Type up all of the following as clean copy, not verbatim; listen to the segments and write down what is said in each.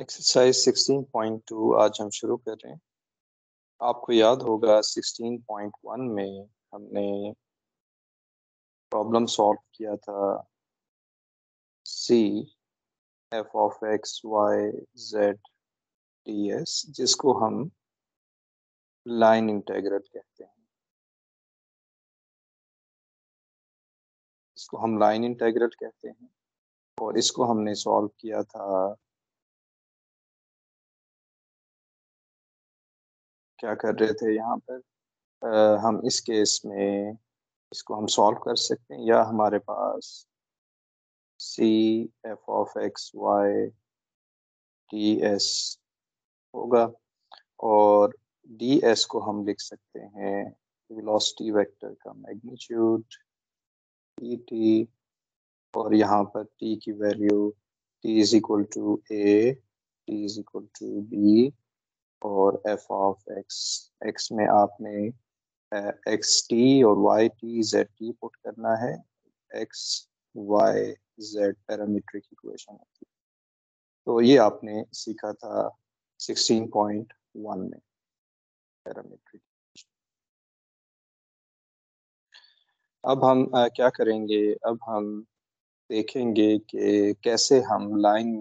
Exercise 16.2 आज हम शुरू कर रहे हैं। आपको याद होगा 16.1 में हमने प्रॉब्लम सॉल्व किया था C F of X Y Z D S, जिसको हम लाइन इंटीग्रल कहते हैं। इसको हम लाइन इंटीग्रल कहते हैं और इसको हमने सॉल्व किया था। क्या कर रहे थे यहाँ पर? हम इस केस में इसको हम सॉल्व कर सकते हैं, या हमारे पास C F of X Y D S होगा और डी एस को हम लिख सकते हैं वेलोसिटी वेक्टर का मैग्नीट्यूड ई टी, और यहाँ पर टी की value T is equal to A, T is equal to B, और एफ ऑफ एक्स, एक्स में आपने एक्स टी और Y T Z T put करना है। X Y Z parametric equation होती है। तो ये आपने सीखा था 16.1 में पैरामीट्रिक। अब हम क्या करेंगे? अब हम देखेंगे कि कैसे हम लाइन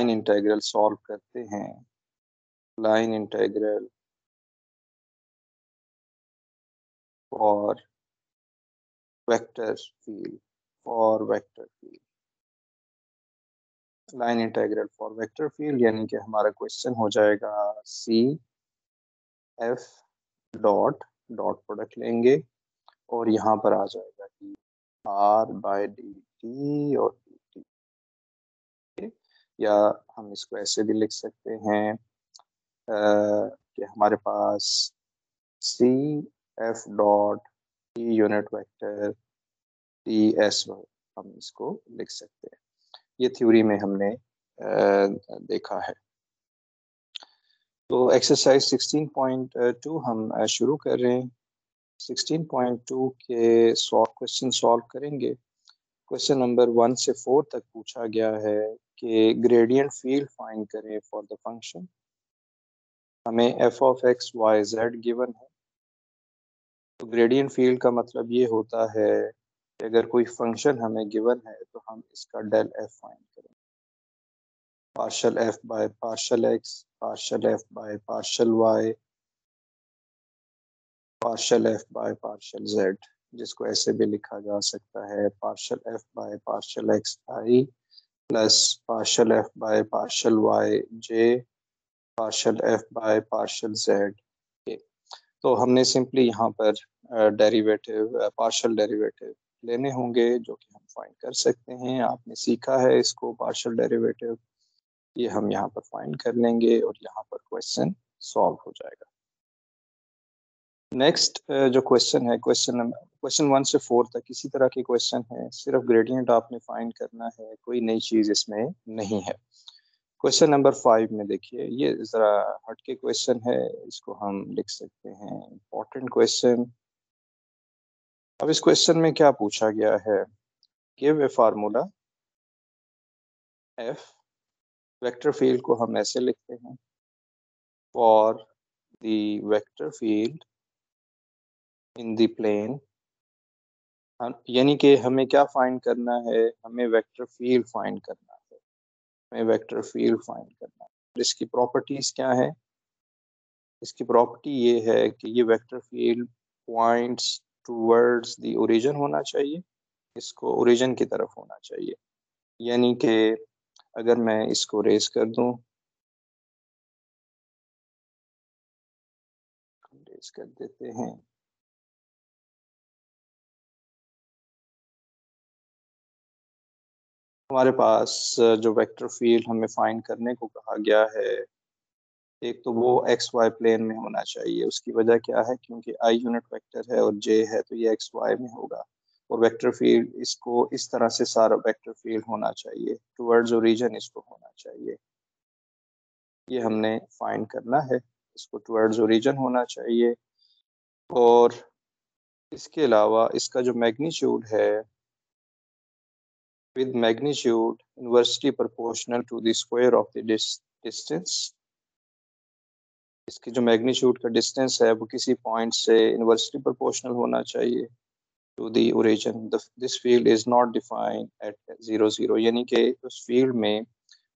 इंटीग्रल सॉल्व करते हैं। Line integral for vector field line integral for vector field, यानी कि हमारा क्वेश्चन हो जाएगा C F dot dot product लेंगे और यहाँ पर आ जाएगा कि आर बाय डी टी और डी टी, या हम इसको ऐसे भी लिख सकते हैं कि हमारे पास C F dot T unit vector T S, हम इसको लिख सकते हैं। ये थ्योरी में हमने देखा है। तो एक्सरसाइज 16.2 हम शुरू कर रहे हैं। 16.2 के क्वेश्चन सॉल्व करेंगे। क्वेश्चन नंबर 1 से 4 तक पूछा गया है कि ग्रेडियंट फील्ड फाइंड करें फॉर द फंक्शन। हमें F of X Y Z given है। तो ग्रेडियंट फील्ड का मतलब ये होता है कि अगर कोई फंक्शन हमें गिवन है तो हम इसका डेल एफ फाइंड करें। Partial F by partial X, partial F by partial Y, partial F by partial Z, जिसको ऐसे भी लिखा जा सकता है partial F by partial X I plus partial F by partial Y J partial F by partial Z के। तो हमने सिंपली यहाँ पर पार्शल डेरिवेटिव लेने होंगे, जो कि हम फाइंड कर सकते हैं। आपने सीखा है इसको, पार्शल डेरिवेटिव। ये हम यहाँ पर फाइंड कर लेंगे और यहाँ पर क्वेश्चन सॉल्व हो जाएगा। नेक्स्ट जो क्वेश्चन है, क्वेश्चन 1 से 4 तक इसी तरह के क्वेश्चन है, सिर्फ ग्रेडियंट आपने फाइंड करना है, कोई नई चीज़ इसमें नहीं है। क्वेश्चन नंबर 5 में देखिए, ये ज़रा हटके क्वेश्चन है, इसको हम लिख सकते हैं इम्पोर्टेंट क्वेश्चन। अब इस क्वेश्चन में क्या पूछा गया है? Give a formula F, vector field को हम ऐसे लिखते हैं, for the vector field in the plane. यानी कि हमें क्या फाइंड करना है? हमें वेक्टर फील्ड फाइंड करना है। हमें वेक्टर फील्ड फाइंड करना है। इसकी प्रॉपर्टीज क्या है? इसकी प्रॉपर्टी ये है कि ये vector field points towards the origin होना चाहिए, इसको ओरिजिन की तरफ होना चाहिए। यानी कि अगर मैं इसको रेस कर दूं, रेस कर देते हैं, हमारे पास जो वेक्टर फील्ड हमें फाइंड करने को कहा गया है, एक तो वो एक्स वाई प्लेन में होना चाहिए। उसकी वजह क्या है? क्योंकि आई यूनिट वेक्टर है और जे है, तो ये एक्स वाई में होगा। और वेक्टर फील्ड इसको इस तरह से सारा वेक्टर फील्ड होना चाहिए, टुवर्ड्स ओरिजिन इसको होना चाहिए। ये हमने फाइंड करना है, इसको टुवर्ड्स ओरिजिन होना चाहिए। और इसके अलावा इसका जो मैग्नीट्यूड है with magnitude inversely proportional to the square of the distance। इसकी जो मैग्नीट्यूड का डिस्टेंस है वो किसी पॉइंट से इनवर्सली प्रोपोर्शनल होना चाहिए to the origin. This field is not defined at 0 0, यानी कि उस फील्ड में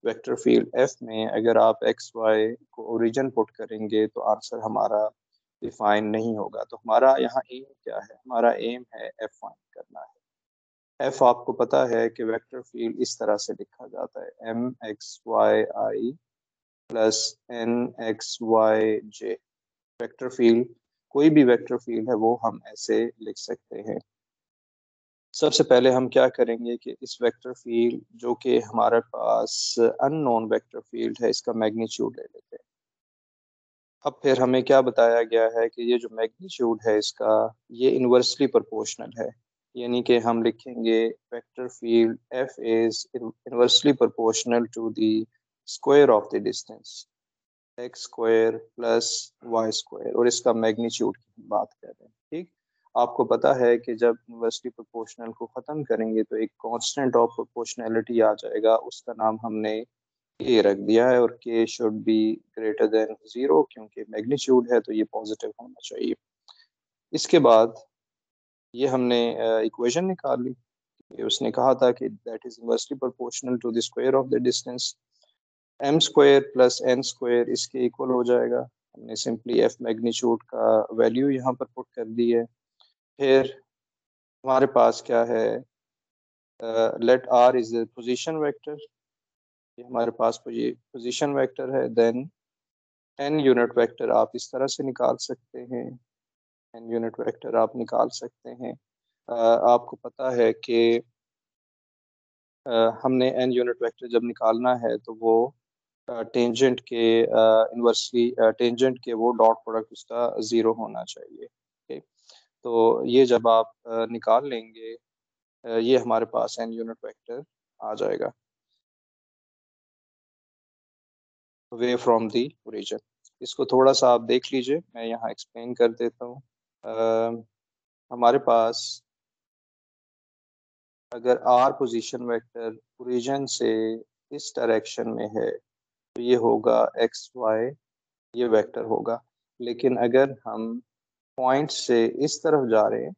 वेक्टर फील्ड एफ में अगर आप एक्स वाई को ओरिजिन पुट करेंगे तो आंसर हमारा डिफाइन नहीं होगा। तो हमारा यहाँ एम क्या है? हमारा एम है एफ फाइंड करना है। एफ आपको पता है कि वेक्टर फील्ड इस तरह से लिखा जाता है एम एक्स वाई आई प्लस एन एक्स वाई जे। वेक्टर फील्ड, कोई भी वेक्टर फील्ड है वो हम ऐसे लिख सकते हैं। सबसे पहले हम क्या करेंगे कि इस वेक्टर फील्ड जो कि हमारे पास अननोन वेक्टर फील्ड है इसका मैग्नीट्यूड ले लेते हैं। अब फिर हमें क्या बताया गया है कि ये जो मैग्नीट्यूड है इसका ये इन्वर्सली प्रोपोर्शनल है, यानी कि हम लिखेंगे vector field F is inversely proportional to the square of the distance X square plus Y square, और इसका मैग्नीट्यूड की बात कर रहे हैं। ठीक, आपको पता है कि जब इन्वर्सली प्रोपोर्शनल को ख़त्म करेंगे तो एक कांस्टेंट ऑफ प्रोपोर्शनैलिटी आ जाएगा, उसका नाम हमने के रख दिया है, और के शुड बी ग्रेटर देन 0 क्योंकि मैग्नीट्यूड है तो ये पॉजिटिव होना चाहिए। इसके बाद ये हमने इक्वेशन निकाल ली। उसने कहा था कि that is inversely proportional to the square of the distance M square plus N square इसके इक्वल हो जाएगा। हमने सिंपली एफ मैग्नीट्यूड का वैल्यू यहाँ पर पुट कर दी है। फिर हमारे पास क्या है, let R is the position vector, ये हमारे पास पोजीशन वेक्टर है। देन एन यूनिट वेक्टर आप इस तरह से निकाल सकते हैं, एन यूनिट वेक्टर आप निकाल सकते हैं। आपको पता है कि हमने एन यूनिट वेक्टर जब निकालना है तो वो टेंजेंट के इन्वर्सली टेंजेंट के वो डॉट प्रोडक्ट उसका 0 होना चाहिए। ओके, तो ये जब आप निकाल लेंगे ये हमारे पास एन यूनिट वेक्टर आ जाएगा वे फ्रॉम दी ओरिजिन। इसको थोड़ा सा आप देख लीजिए, मैं यहाँ एक्सप्लेन कर देता हूँ। हमारे पास अगर आर पोजीशन वेक्टर ओरिजिन से इस डायरेक्शन में है तो ये होगा एक्स वाई, ये वेक्टर होगा। लेकिन अगर हम पॉइंट से इस तरफ जा रहे हैं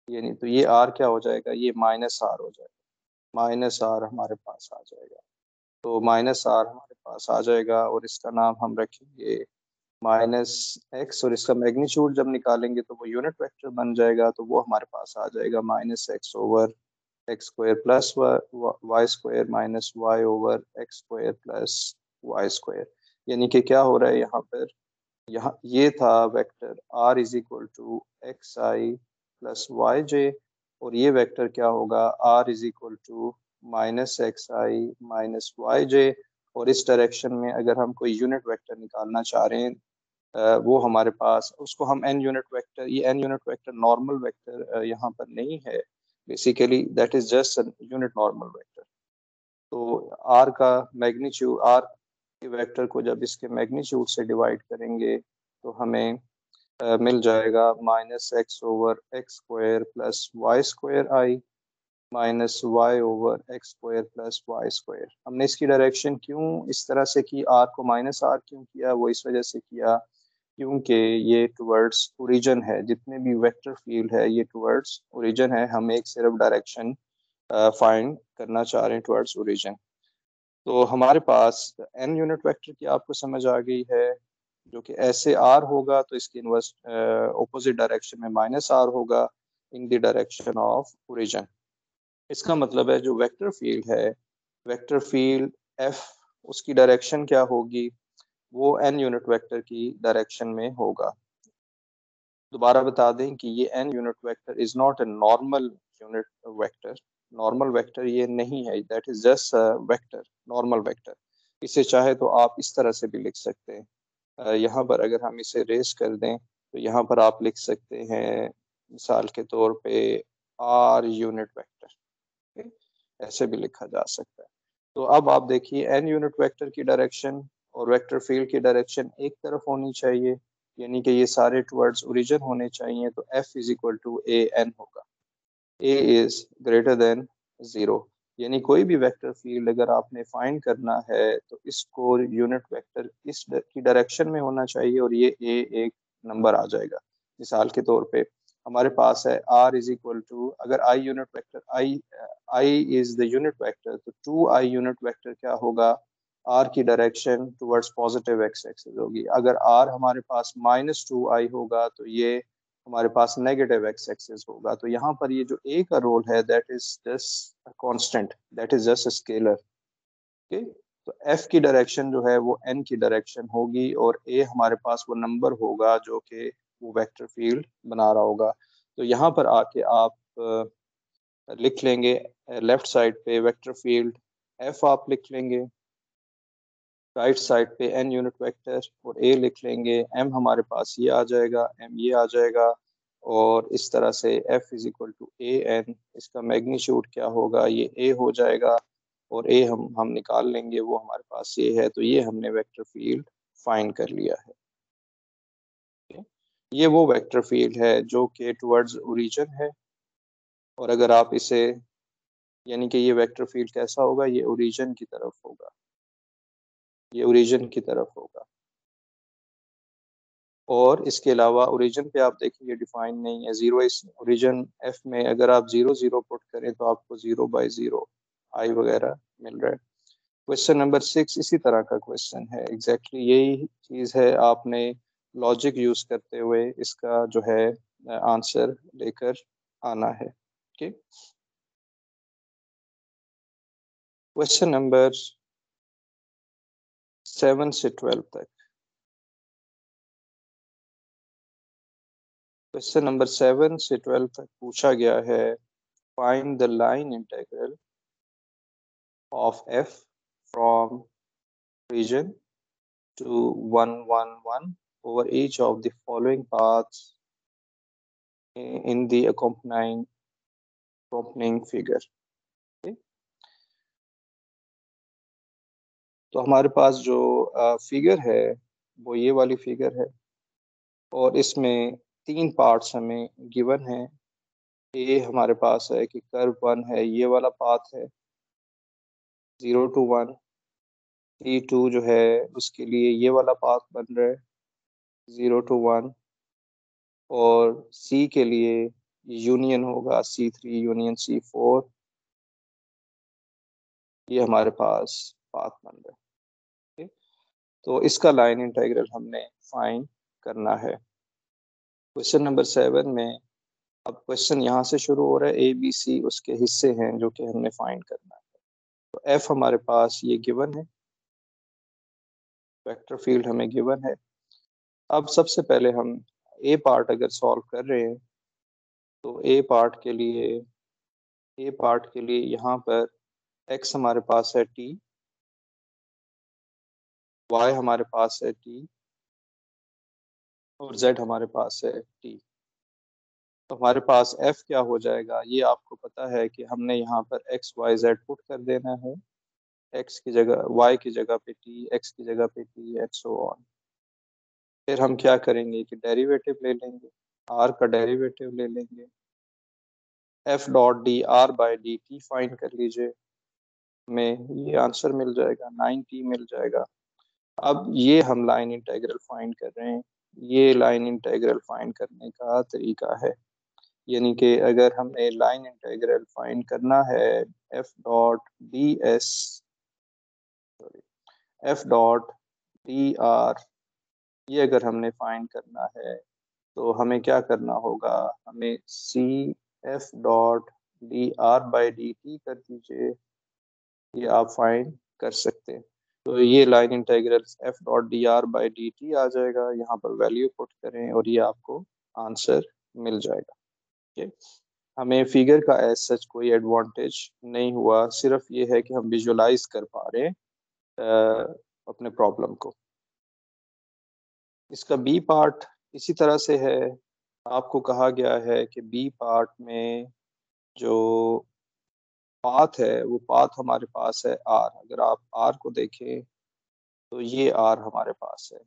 यानी तो ये आर क्या हो जाएगा, ये माइनस आर हो जाएगा, माइनस आर हमारे पास आ जाएगा। तो माइनस आर हमारे पास आ जाएगा और इसका नाम हम रखेंगे माइनस एक्स, और इसका मैग्नीट्यूड जब निकालेंगे तो वो यूनिट वेक्टर बन जाएगा। तो वो हमारे पास आ जाएगा minus X over X square plus Y square minus Y over X square plus Y square. यानी कि क्या हो रहा है यहाँ पर, यहाँ ये था vector r is equal to X I plus Y J, और ये वेक्टर क्या होगा r is equal to minus X I minus Y J. और इस डायरेक्शन में अगर हम कोई यूनिट वेक्टर निकालना चाह रहे हैं वो हमारे पास, उसको हम एन यूनिट वेक्टर, ये N unit vector normal vector यहाँ पर नहीं है, basically that is just unit normal vector. तो आर का मैग्नीट्यूड, आर के वेक्टर को जब इसके मैग्नीट्यूड से डिवाइड करेंगे तो हमें मिल जाएगा minus X over X square plus Y square I minus Y over X square plus Y square. हमने इसकी डायरेक्शन क्यों इस तरह से की, आर को माइनस आर क्यों किया, वो इस वजह से किया क्योंकि ये टुवर्ड्स ओरिजिन है, जितने भी वेक्टर फील्ड है ये टुवर्ड्स ओरिजिन है। हम एक सिर्फ डायरेक्शन फाइंड करना चाह रहे हैं टुवर्ड्स ओरिजिन। तो हमारे पास एन यूनिट वेक्टर की आपको समझ आ गई है, जो कि ऐसे आर होगा तो इसकी इनवर्स ऑपोजिट डायरेक्शन में माइनस आर होगा in the direction of origin. इसका मतलब है जो वेक्टर फील्ड है, वेक्टर फील्ड एफ, उसकी डायरेक्शन क्या होगी, वो एन यूनिट वेक्टर की डायरेक्शन में होगा। दोबारा बता दें कि ये N unit vector is not a normal unit vector, normal vector ये नहीं है, that is just vector, normal vector. इसे चाहे तो आप इस तरह से भी लिख सकते हैं। यहाँ पर अगर हम इसे रेस कर दें तो यहाँ पर आप लिख सकते हैं मिसाल के तौर पे आर यूनिट वेक्टर, ऐसे भी लिखा जा सकता है। तो अब आप देखिए एन यूनिट वेक्टर की डायरेक्शन और वेक्टर फील्ड की डायरेक्शन एक तरफ होनी चाहिए, यानी कि ये सारे टुवर्ड्स ओरिजिन होने चाहिए। तो F is equal to A N होगा, ए इज ग्रेटर देन 0। यानी कोई भी वेक्टर फील्ड अगर आपने फाइंड करना है तो इसको यूनिट वेक्टर इस की डायरेक्शन में होना चाहिए और ये ए एक नंबर आ जाएगा। मिसाल के तौर पे हमारे पास है r इज इक्वल टू, अगर i unit vector i is the unit vector, तो 2i यूनिट वेक्टर क्या होगा, r की direction towards positive x axis होगी। अगर r हमारे पास -2i होगा तो ये हमारे पास नेगेटिव एक्स एक्सिस होगा। तो यहाँ पर ये जो a का रोल है that is just constant, that is just scalar. Okay, तो f की डायरेक्शन जो है वो n की डायरेक्शन होगी और a हमारे पास वो नंबर होगा जो कि वो वेक्टर फील्ड बना रहा होगा। तो यहाँ पर आके आप लिख लेंगे लेफ्ट साइड पे वेक्टर फील्ड f आप लिख लेंगे, राइट साइड पे n यूनिट वेक्टर और a लिख लेंगे, m हमारे पास ये आ जाएगा, m ये आ जाएगा और इस तरह से f is equal to a n, इसका मैग्नीट्यूड क्या होगा, ये a हो जाएगा और a हम निकाल लेंगे, वो हमारे पास ये है। तो ये हमने वेक्टर फील्ड फाइंड कर लिया है। ये वो वेक्टर फील्ड है जो कि टुवर्ड्स ओरिजिन है और अगर आप इसे, यानी कि ये वेक्टर फील्ड कैसा होगा, ये ओरिजिन की तरफ होगा, ये ओरिजिन की तरफ होगा। और इसके अलावा ओरिजिन पे आप देखेंगे डिफाइन नहीं है, जीरो इस ओरिजिन एफ में अगर आप 0 0 पुट करें तो आपको 0/0 आई वगैरह मिल रहा है। क्वेश्चन नंबर 6 इसी तरह का क्वेश्चन है, एग्जैक्टली यही चीज़ है, आपने लॉजिक यूज करते हुए इसका जो है आंसर लेकर आना है। ओके, क्वेश्चन नंबर 7 से 12 तक। क्वेश्चन नंबर 7 से 12 तक पूछा गया है, find the line integral of f from region to 1 1 1 over each of the following paths in the accompanying figure। okay? तो हमारे पास जो फिगर है वो ये वाली फिगर है और इसमें 3 पार्ट्स हमें गिवन है। ए हमारे पास है कि कर्व 1 है, ये वाला पाथ है 0 to 1। C2 जो है उसके लिए ये वाला पाथ बन रहा है 0 to 1 और C के लिए यूनियन होगा C3 यूनियन C4, ये हमारे पास पाथ बन रहा है। तो इसका लाइन इंटीग्रल हमने फाइंड करना है। क्वेश्चन नंबर 7 में अब क्वेश्चन यहाँ से शुरू हो रहा है, ए बी सी उसके हिस्से हैं जो कि हमने फाइंड करना है। तो एफ हमारे पास ये गिवन है, वेक्टर फील्ड हमें गिवन है। अब सबसे पहले हम ए पार्ट अगर सॉल्व कर रहे हैं तो ए पार्ट के लिए यहाँ पर एक्स हमारे पास है टी, वाई हमारे पास है टी और जेड हमारे पास है टी। तो हमारे पास एफ क्या हो जाएगा, ये आपको पता है कि हमने यहाँ पर एक्स वाई जेड पुट कर देना है, एक्स की जगह वाई की जगह पे टी, एक्स की जगह पे टी एंड सो ऑन। फिर हम क्या करेंगे कि डेरिवेटिव ले लेंगे, आर का डेरिवेटिव ले लेंगे, F dot D R by D T find कर लीजिए, में ये आंसर मिल जाएगा 9t मिल जाएगा। अब ये हम लाइन इंटीग्रल फाइंड कर रहे हैं, ये लाइन इंटीग्रल फाइंड करने का तरीका है, यानी कि अगर हमें लाइन इंटीग्रल फाइंड करना है F dot D S F dot D are, ये अगर हमने फाइंड करना है तो हमें क्या करना होगा, हमें C F dot D R by D T कर दीजिए, ये आप फाइंड कर सकते हैं। तो ये line integral F dot D R by D T आ जाएगा, यहाँ पर वैल्यू पुट करें और ये आपको आंसर मिल जाएगा। ठीक, हमें फिगर का एज सच कोई एडवांटेज नहीं हुआ, सिर्फ ये है कि हम विजुलाइज कर पा रहे हैं अपने प्रॉब्लम को। इसका बी पार्ट इसी तरह से है, आपको कहा गया है कि बी पार्ट में जो पाथ है वो पाथ हमारे पास है आर। अगर आप आर को देखें तो ये आर हमारे पास है,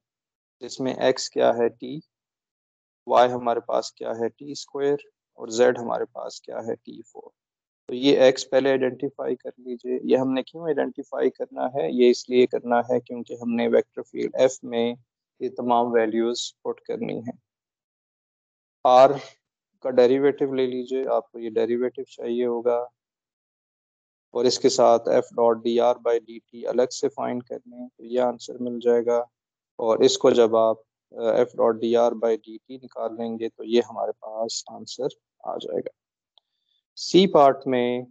जिसमें एक्स क्या है टी, वाई हमारे पास क्या है टी स्क्वायर और जेड हमारे पास क्या है T4। तो ये x पहले आइडेंटिफाई कर लीजिए। ये हमने क्यों आइडेंटिफाई करना है? ये इसलिए करना है क्योंकि हमने वेक्टर फील्ड f में ये तमाम वैल्यूज पुट करनी है। r का डेरिवेटिव ले लीजिए, आपको ये डेरिवेटिव चाहिए होगा, और इसके साथ f dot D R by D T अलग से फाइंड करने, तो ये आंसर मिल जाएगा। और इसको जब आप f dot D R by D T निकाल लेंगे तो ये हमारे पास आंसर आ जाएगा। सी पार्ट में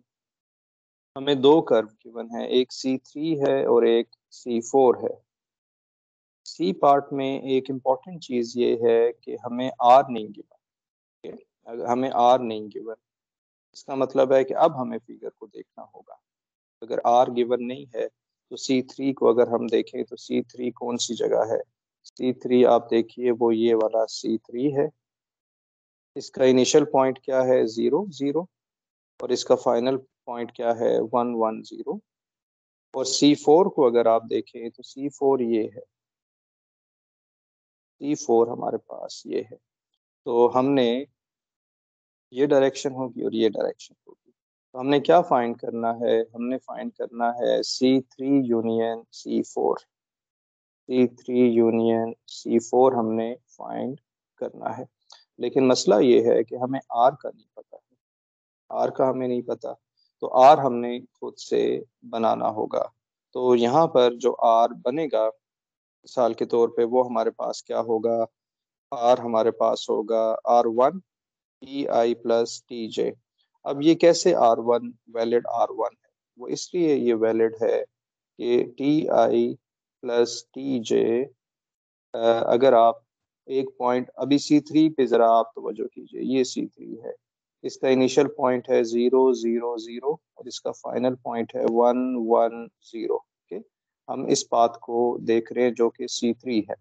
हमें दो कर्व गिवन है, एक C3 है और एक C4 है। सी पार्ट में एक इम्पॉर्टेंट चीज़ ये है कि हमें R नहीं गिवन, हमें R नहीं गिवन, इसका मतलब है कि अब हमें फिगर को देखना होगा। अगर R गिवन नहीं है तो C3 को अगर हम देखें तो C3 कौन सी जगह है? C3 आप देखिए वो ये वाला C3 है। इसका इनिशियल पॉइंट क्या है? 0 0, और इसका फाइनल पॉइंट क्या है? 1 1 0। और C4 को अगर आप देखें तो C4 ये है, C4 हमारे पास ये है। तो हमने ये डायरेक्शन होगी और ये डायरेक्शन होगी, तो हमने क्या फाइंड करना है? हमने फाइंड करना है C3 union C4। C3 union C4 हमने फाइंड करना है। लेकिन मसला ये है कि हमें R का नहीं पता है, R का हमें नहीं पता, तो R हमने खुद से बनाना होगा। तो यहाँ पर जो R बनेगा मिसाल के तौर पे वो हमारे पास क्या होगा? R हमारे पास होगा R1 T I plus T J. अब ये कैसे R1 वैलिड R1 है? वो इसलिए ये वैलिड है कि टी आई प्लस टी जे, अगर आप एक पॉइंट अभी C3 पे ज़रा आप तवज्जो कीजिए, ये C3 है, इसका इनिशियल पॉइंट है 0 0 0 और इसका फाइनल पॉइंट है 1 1 0। ओके, हम इस पाथ को देख रहे हैं जो कि C3 है।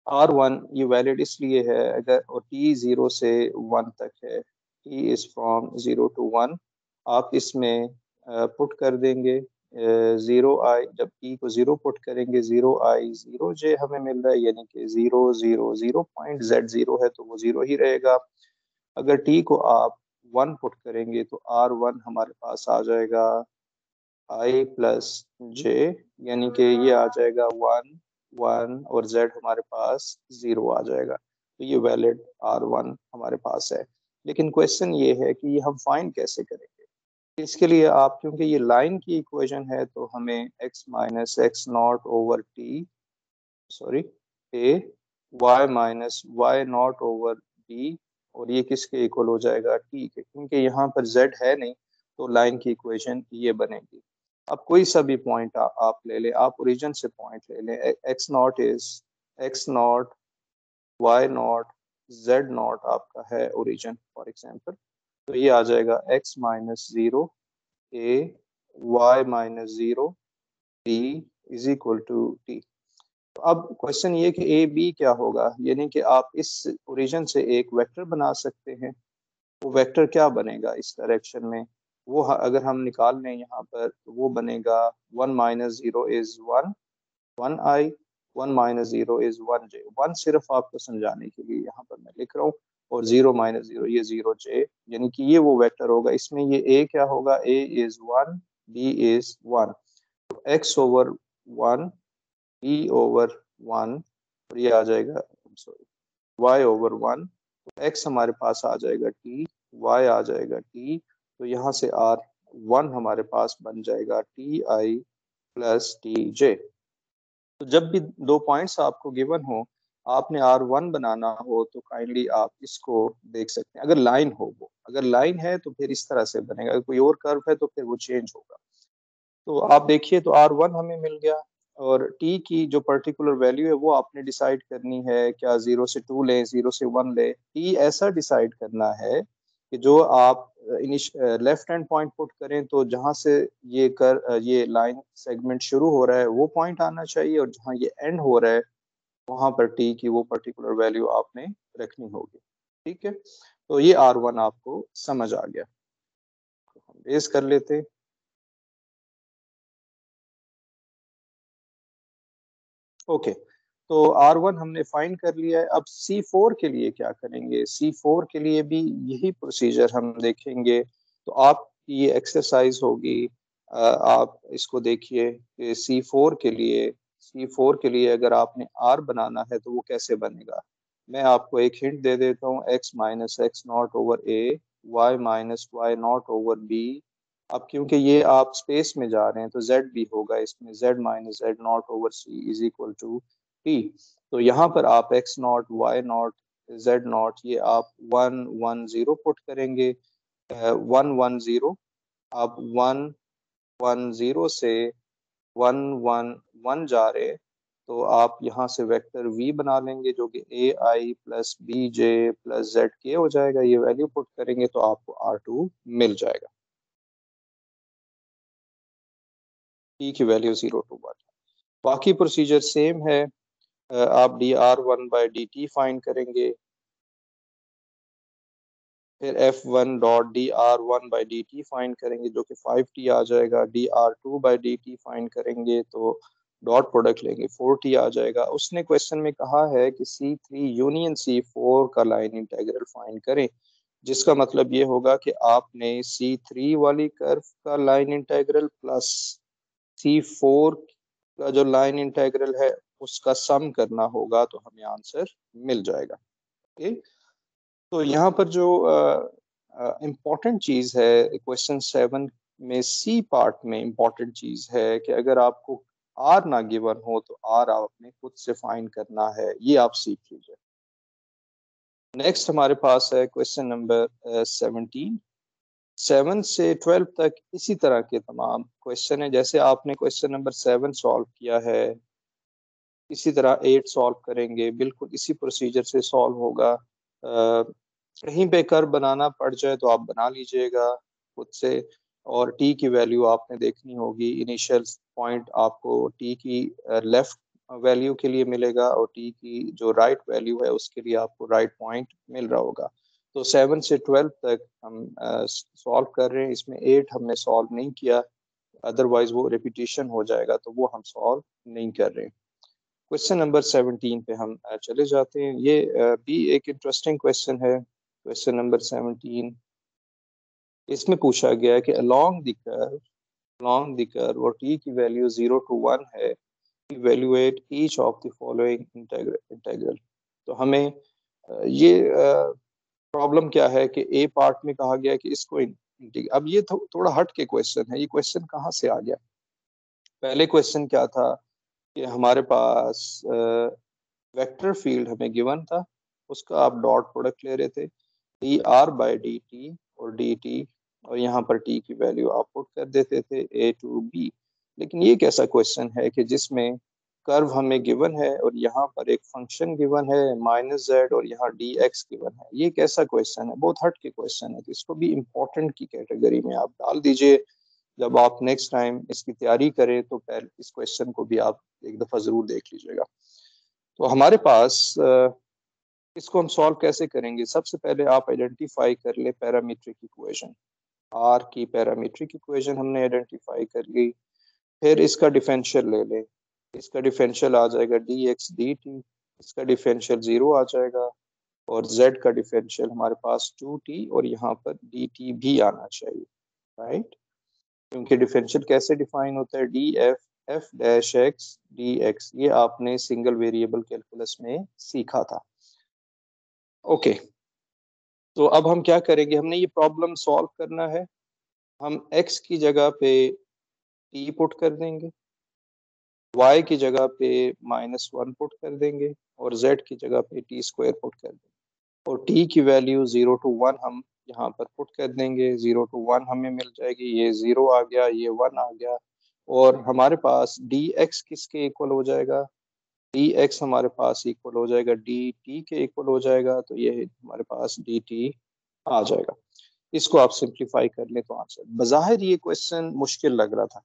R1 ये वैलिड इसलिए है अगर, और T 0 से 1 तक है, T इज़ फ्रॉम 0 to 1, आप इसमें पुट कर देंगे 0 i, जब T को 0 पुट करेंगे 0 i 0 j हमें मिल रहा है, यानी कि 0 0 0 पॉइंट Z0 है तो वो 0 ही रहेगा। अगर T को आप 1 पुट करेंगे तो R1 हमारे पास आ जाएगा i प्लस j, यानी कि ये आ जाएगा 1 1 और z हमारे पास 0 आ जाएगा। तो ये वैलिड R1 हमारे पास है। लेकिन क्वेश्चन ये है कि ये हम फाइंड कैसे करेंगे? इसके लिए आप, क्योंकि ये लाइन की इक्वेशन है, तो हमें x minus X naught over T, sorry a, y minus Y naught over b, और ये किसके इक्वल हो जाएगा? t के, क्योंकि यहाँ पर z है नहीं तो लाइन की इक्वेशन ये बनेगी। अब कोई सा भी पॉइंट आप ले लें, आप ओरिजिन से पॉइंट ले लें, X naught is X naught, Y naught, Z naught आपका है ओरिजिन फॉर एग्जांपल, तो ये आ जाएगा x minus 0 a, y minus 0 b is equal to t। तो अब क्वेश्चन ये कि ए बी क्या होगा, यानी कि आप इस ओरिजिन से एक वेक्टर बना सकते हैं। वो वेक्टर क्या बनेगा इस डायरेक्शन में? वो अगर हम निकाल लें यहाँ पर तो वो बनेगा 1 minus 0 is 1 1 i, 1 minus 0 is 1 j। 1 सिर्फ आपको समझाने के लिए यहाँ पर मैं लिख रहा हूँ, और 0 माइनस 0 ये 0 j, यानी कि ये वो वेक्टर होगा। इसमें ये a क्या होगा? a इज 1, b इज 1, तो x ओवर 1, b ओवर 1, और ये आ जाएगा सॉरी y ओवर 1, तो x हमारे पास आ जाएगा t, y आ जाएगा t, तो यहाँ से R1 हमारे पास बन जाएगा T I plus T J. तो जब भी दो पॉइंट्स आपको गिवन हो, आपने R1 बनाना हो तो काइंडली आप इसको देख सकते हैं। अगर लाइन हो, वो अगर लाइन है तो फिर इस तरह से बनेगा, अगर कोई और कर्व है तो फिर वो चेंज होगा। तो आप देखिए तो R1 हमें मिल गया, और t की जो पर्टिकुलर वैल्यू है वो आपने डिसाइड करनी है, क्या 0 से 2 लें, 0 से 1 लें। t ऐसा डिसाइड करना है कि जो आप लेफ्ट हैंड पॉइंट पुट करें तो जहां से ये लाइन सेगमेंट शुरू हो रहा है वो पॉइंट आना चाहिए, और जहां ये एंड हो रहा है वहां पर t की वो पर्टिकुलर वैल्यू आपने रखनी होगी। ठीक है, तो ये R1 आपको समझ आ गया, तो हम बेस कर लेते हैं। ओके, तो R1 हमने फाइंड कर लिया है। अब C4 के लिए क्या करेंगे? C4 के लिए भी यही प्रोसीजर हम देखेंगे तो आप ये एक्सरसाइज होगी, आप इसको देखिए कि C4 के लिए अगर आपने R बनाना है तो वो कैसे बनेगा। मैं आपको एक हिंट दे देता हूँ, x minus X naught over A, y minus Y naught over B. अब क्योंकि ये आप स्पेस में जा रहे हैं तो z भी होगा इसमें, z minus Z naught over C is equal to t। तो यहाँ पर आप x naught, y naught, z naught ये आप 1 1 0 पुट करेंगे। 1 1 0, आप 1 1 0 से 1 1 1 जा रहे, तो आप यहाँ से वेक्टर v बना लेंगे जो कि A I plus B J plus Z के हो जाएगा। ये वैल्यू पुट करेंगे तो आपको R2 मिल जाएगा। p की वैल्यू 0 to 1। बाकी प्रोसीजर सेम है। आप dr1/dt फाइंड करेंगे, फिर f1.dr1/dt फाइंड करेंगे जो कि 5t आ जाएगा। dr2/dt फाइंड करेंगे तो डॉट प्रोडक्ट लेंगे 4t आ जाएगा। उसने क्वेश्चन में कहा है कि C3 यूनियन C4 का लाइन इंटीग्रल फाइंड करें, जिसका मतलब ये होगा कि आपने C3 वाली कर्व का लाइन इंटीग्रल प्लस C4 का जो लाइन इंटीग्रल है उसका सम करना होगा, तो हमें आंसर मिल जाएगा। ओके, तो यहाँ पर जो इम्पोर्टेंट चीज़ है क्वेश्चन 7 में, सी पार्ट में इम्पोर्टेंट चीज़ है कि अगर आपको आर ना गिवन हो तो आर आपने खुद से फाइंड करना है, ये आप सीख लीजिए। नेक्स्ट हमारे पास है क्वेश्चन नंबर 17। 7 से 12 तक इसी तरह के तमाम क्वेश्चन है। जैसे आपने क्वेश्चन नंबर 7 सॉल्व किया है, इसी तरह 8 सॉल्व करेंगे, बिल्कुल इसी प्रोसीजर से सॉल्व होगा। कहीं पे कर्व बनाना पड़ जाए तो आप बना लीजिएगा खुद से। और टी की वैल्यू आपने देखनी होगी, इनिशियल पॉइंट आपको टी की लेफ्ट वैल्यू के लिए मिलेगा और टी की जो राइट वैल्यू है उसके लिए आपको राइट पॉइंट मिल रहा होगा। तो 7 से 12 तक हम सॉल्व कर रहे हैं, इसमें 8 हमने सॉल्व नहीं किया, अदरवाइज वो रिपीटिशन हो जाएगा, तो वो हम सॉल्व नहीं कर रहे। क्वेश्चन नंबर 17 पे हम चले जाते हैं। ये भी एक इंटरेस्टिंग क्वेश्चन है। क्वेश्चन नंबर 17, इसमें पूछा गया है कि along the curve और t की वैल्यू 0 to 1 है, evaluate each of the following integral. तो हमें ये प्रॉब्लम क्या है कि ए पार्ट में कहा गया है कि इसको अब ये थोड़ा हट के क्वेश्चन है। ये क्वेश्चन कहाँ से आ गया? पहले क्वेश्चन क्या था कि हमारे पास वेक्टर फील्ड हमें गिवन था, उसका आप डॉट प्रोडक्ट ले रहे थे, dr/dt और dt, और यहाँ पर t की वैल्यू आप पुट कर देते थे a to b। लेकिन ये कैसा क्वेश्चन है कि जिसमें कर्व हमें गिवन है और यहाँ पर एक फंक्शन गिवन है -z और यहाँ dx गिवन है। ये कैसा क्वेश्चन है? बहुत हट के क्वेश्चन है, तो इसको भी इम्पोर्टेंट की कैटेगरी में आप डाल दीजिए। जब आप नेक्स्ट टाइम इसकी तैयारी करें तो पहले इस क्वेश्चन को भी आप एक दफ़ा ज़रूर देख लीजिएगा। तो हमारे पास इसको हम सॉल्व कैसे करेंगे? सबसे पहले आप आइडेंटिफाई कर ले पैरामीट्रिक इक्वेशन। आर की पैरामीट्रिक इक्वेशन हमने आइडेंटिफाई कर ली। फिर इसका डिफरेंशियल ले ले, इसका डिफरेंशियल आ जाएगा dx dt, इसका डिफरेंशियल 0 आ जाएगा, और z का डिफरेंशियल हमारे पास 2t और यहाँ पर dt भी आना चाहिए, राइट? क्योंकि डिफरेंशियल कैसे डिफाइन होता है? df f dash x dx, ये आपने सिंगल वेरिएबल कैलकुलस में सीखा था। ओके, तो अब हम क्या करेंगे? हमने ये प्रॉब्लम सॉल्व करना है। हम x की जगह पे t पुट कर देंगे, y की जगह पे -1 पुट कर देंगे और z की जगह पे t² पुट कर देंगे, और t की वैल्यू 0 to 1 हम यहाँ पर पुट कर देंगे। 0 to 1 हमें मिल जाएगी, ये 0 आ गया, ये 1 आ गया, और हमारे पास dx किसके इक्वल हो जाएगा? dx हमारे पास इक्वल हो जाएगा dt के इक्वल हो जाएगा, तो ये हमारे पास dt आ जाएगा। इसको आप सिंप्लीफाई कर लें तो आंसर। बज़ाहिर ये क्वेश्चन मुश्किल लग रहा था,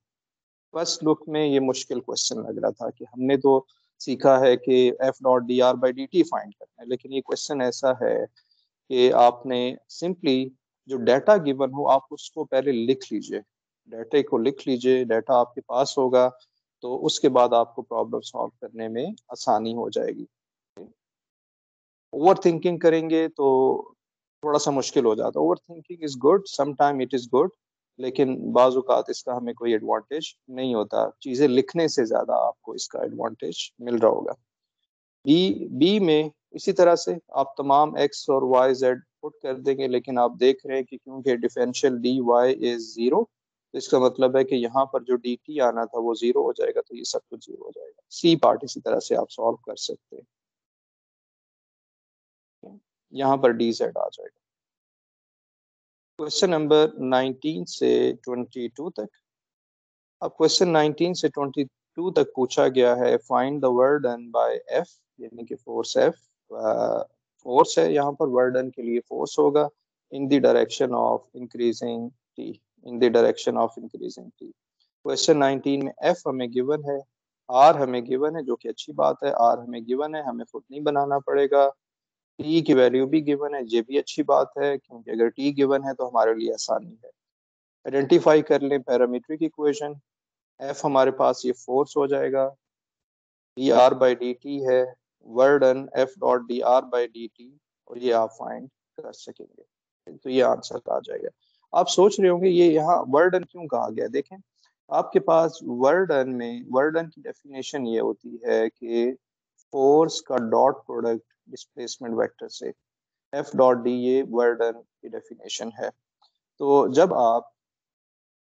फर्स्ट लुक में ये मुश्किल क्वेश्चन लग रहा था कि हमने तो सीखा है कि f.dr/dt फाइंड करना है, लेकिन ये क्वेश्चन ऐसा है कि आपने सिंपली जो डाटा गिवन हो आप उसको पहले लिख लीजिए, डाटा को लिख लीजिए, डाटा आपके पास होगा तो उसके बाद आपको प्रॉब्लम सॉल्व करने में आसानी हो जाएगी। ओवर थिंकिंग करेंगे तो थोड़ा सा मुश्किल हो जाता है। Over thinking is good, some time it is good, लेकिन बाज़ औक़ात इसका हमें कोई एडवांटेज नहीं होता। चीज़ें लिखने से ज़्यादा आपको इसका एडवांटेज मिल रहा होगा। बी में इसी तरह से आप तमाम एक्स और वाई जेड पुट कर देंगे, लेकिन आप देख रहे हैं कि क्योंकि differential D Y is zero, तो इसका मतलब है कि यहाँ पर जो डी टी आना था वो ज़ीरो हो जाएगा, तो ये सब कुछ ज़ीरो हो जाएगा। सी पार्ट इसी तरह से आप सॉल्व कर सकते हैं। यहाँ पर डी जेड आ जाएगा। क्वेश्चन नंबर 19 से 22 तक। अब क्वेश्चन 19 से 22 तक पूछा गया है find the work done by F, यानी कि फोर्स एफ फोर्स है, यहाँ पर वर्क डन के लिए फोर्स होगा in the direction of increasing T, in the direction of increasing T. Question 19 में एफ हमें गिवन है, आर हमें गिवन है, जो कि अच्छी बात है, आर हमें गिवन है, हमें खुद नहीं बनाना पड़ेगा। टी की वैल्यू भी गिवन है, ये भी अच्छी बात है, क्योंकि अगर टी गिवन है तो हमारे लिए आसानी है। आइडेंटिफाई कर लें पैरामीट्रिक इक्वेशन। एफ हमारे पास ये फोर्स हो जाएगा, D R by D T है, work done F dot D R by D T, और ये आप फाइंड कर सकेंगे, तो ये आंसर आ जाएगा। आप सोच रहे होंगे ये यहाँ वर्क डन क्यों कहा गया। देखें, आपके पास वर्क डन में, वर्क डन की डेफिनेशन ये होती है कि फोर्स का डॉट प्रोडक्ट डिस्प्लेसमेंट वेक्टर से, एफ डॉट डी, ये वर्क डन की डेफिनेशन है। तो जब आप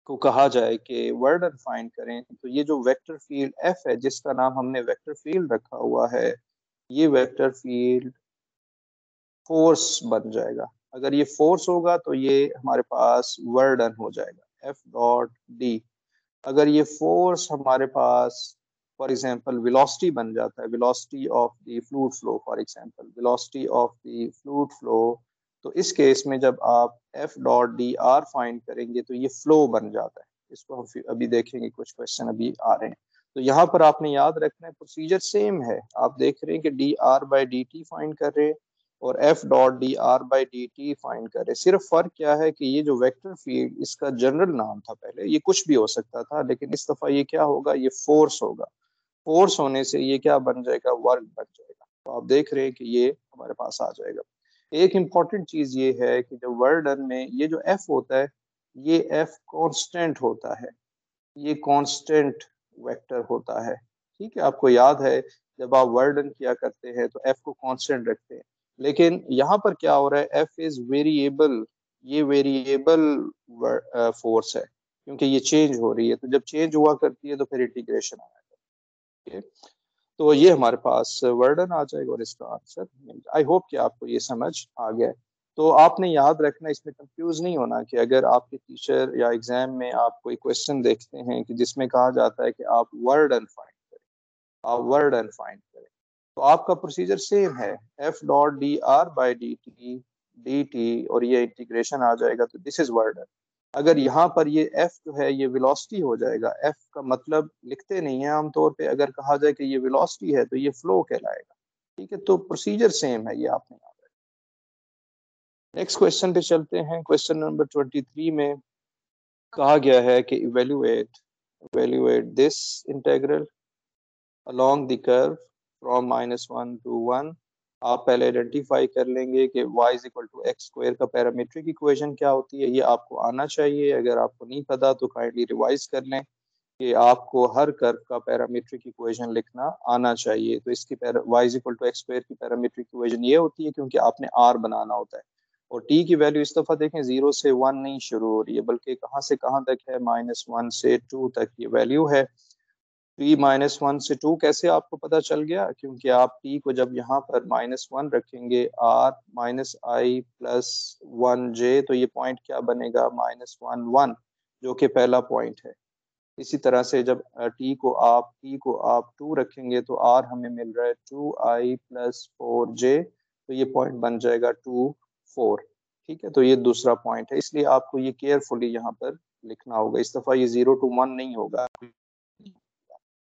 को कहा जाए कि वर्क डन फाइंड करें, तो ये जो वेक्टर फील्ड एफ है, जिसका नाम हमने वेक्टर फील्ड रखा हुआ है, ये वेक्टर फील्ड फोर्स बन जाएगा। अगर ये फोर्स होगा तो ये हमारे पास वर्क डन हो जाएगा, एफ डॉट डी। अगर ये फोर्स हमारे पास फॉर एग्जांपल वेलोसिटी बन जाता है, velocity of the fluid flow, for example velocity of the fluid flow, तो इस केस में जब आप F dot D are find करेंगे तो ये फ्लो बन जाता है। इसको हम अभी देखेंगे, कुछ क्वेश्चन अभी आ रहे हैं। तो यहाँ पर आपने याद रखना है, प्रोसीजर सेम है। आप देख रहे हैं कि D R by D T find कर रहे हैं और F dot D R by D T find कर रहे हैं। सिर्फ फर्क क्या है कि ये जो वेक्टर फील्ड, इसका जनरल नाम था, पहले ये कुछ भी हो सकता था, लेकिन इस दफा ये क्या होगा, ये फोर्स होगा। फोर्स होने से ये क्या बन जाएगा, वर्क बन जाएगा। तो आप देख रहे हैं कि ये हमारे पास आ जाएगा। एक इम्पॉर्टेंट चीज ये है कि जब वर्क डन में ये जो एफ होता है, ये एफ कांस्टेंट होता है, ये कांस्टेंट वेक्टर होता है। ठीक है, आपको याद है जब आप वर्क डन किया करते हैं तो एफ को कांस्टेंट रखते हैं, लेकिन यहाँ पर क्या हो रहा है, एफ इज वेरिएबल, ये वेरिएबल फोर्स है, क्योंकि ये चेंज हो रही है। तो जब चेंज हुआ करती है तो फिर इंटीग्रेशन आएगा। ठीक है, तो ये हमारे पास वर्डन आ जाएगा और इसका आंसर मिल जाए। आई होप कि आपको ये समझ आ गया है। तो आपने याद रखना, इसमें कंफ्यूज नहीं होना कि अगर आपके टीचर या एग्जाम में आप कोई क्वेश्चन देखते हैं कि जिसमें कहा जाता है कि आप वर्डन फाइंड करें, आप वर्डन फाइंड करें, तो आपका प्रोसीजर सेम है, F dot D R by D T, और ये इंटीग्रेशन आ जाएगा, तो दिस इज वर्डन। अगर यहाँ पर ये एफ जो है ये वेलोसिटी हो जाएगा, एफ का मतलब लिखते नहीं है आमतौर पे, अगर कहा जाए कि ये वेलोसिटी है तो ये फ्लो कहलाएगा। ठीक है, तो प्रोसीजर सेम है, ये आपने याद रखना। नेक्स्ट क्वेश्चन पे चलते हैं। क्वेश्चन नंबर 23 में कहा गया है कि evaluate this integral along the curve from -1 to 1। आप पहले आइडेंटिफाई कर लेंगे कि y is equal to X square का पैरामीट्रिक इक्वेशन क्या होती है, ये आपको आना चाहिए। अगर आपको नहीं पता तो काइंडली रिवाइज कर लें कि आपको हर कर्व का पैरामीट्रिक इक्वेशन लिखना आना चाहिए। तो इसकी y is equal to X square की पैरामीट्रिक इक्वेशन ये होती है, क्योंकि आपने r बनाना होता है, और t की वैल्यू इस दफा देखें 0 से 1 नहीं शुरू हो रही है, बल्कि कहाँ से कहाँ तक है, -1 से 2 तक ये वैल्यू है। t -1 से 2 कैसे आपको पता चल गया, क्योंकि आप t को जब यहाँ पर -1 रखेंगे, r -i प्लस 1j, तो ये पॉइंट क्या बनेगा, -1 1, जो कि पहला पॉइंट है। इसी तरह से जब t को आप 2 रखेंगे तो r हमें मिल रहा है 2i प्लस 4j, तो ये पॉइंट बन जाएगा 2 4। ठीक है, तो ये दूसरा पॉइंट है, इसलिए आपको ये केयरफुली यहाँ पर लिखना होगा। इस दफा ये 0 to 1 नहीं होगा,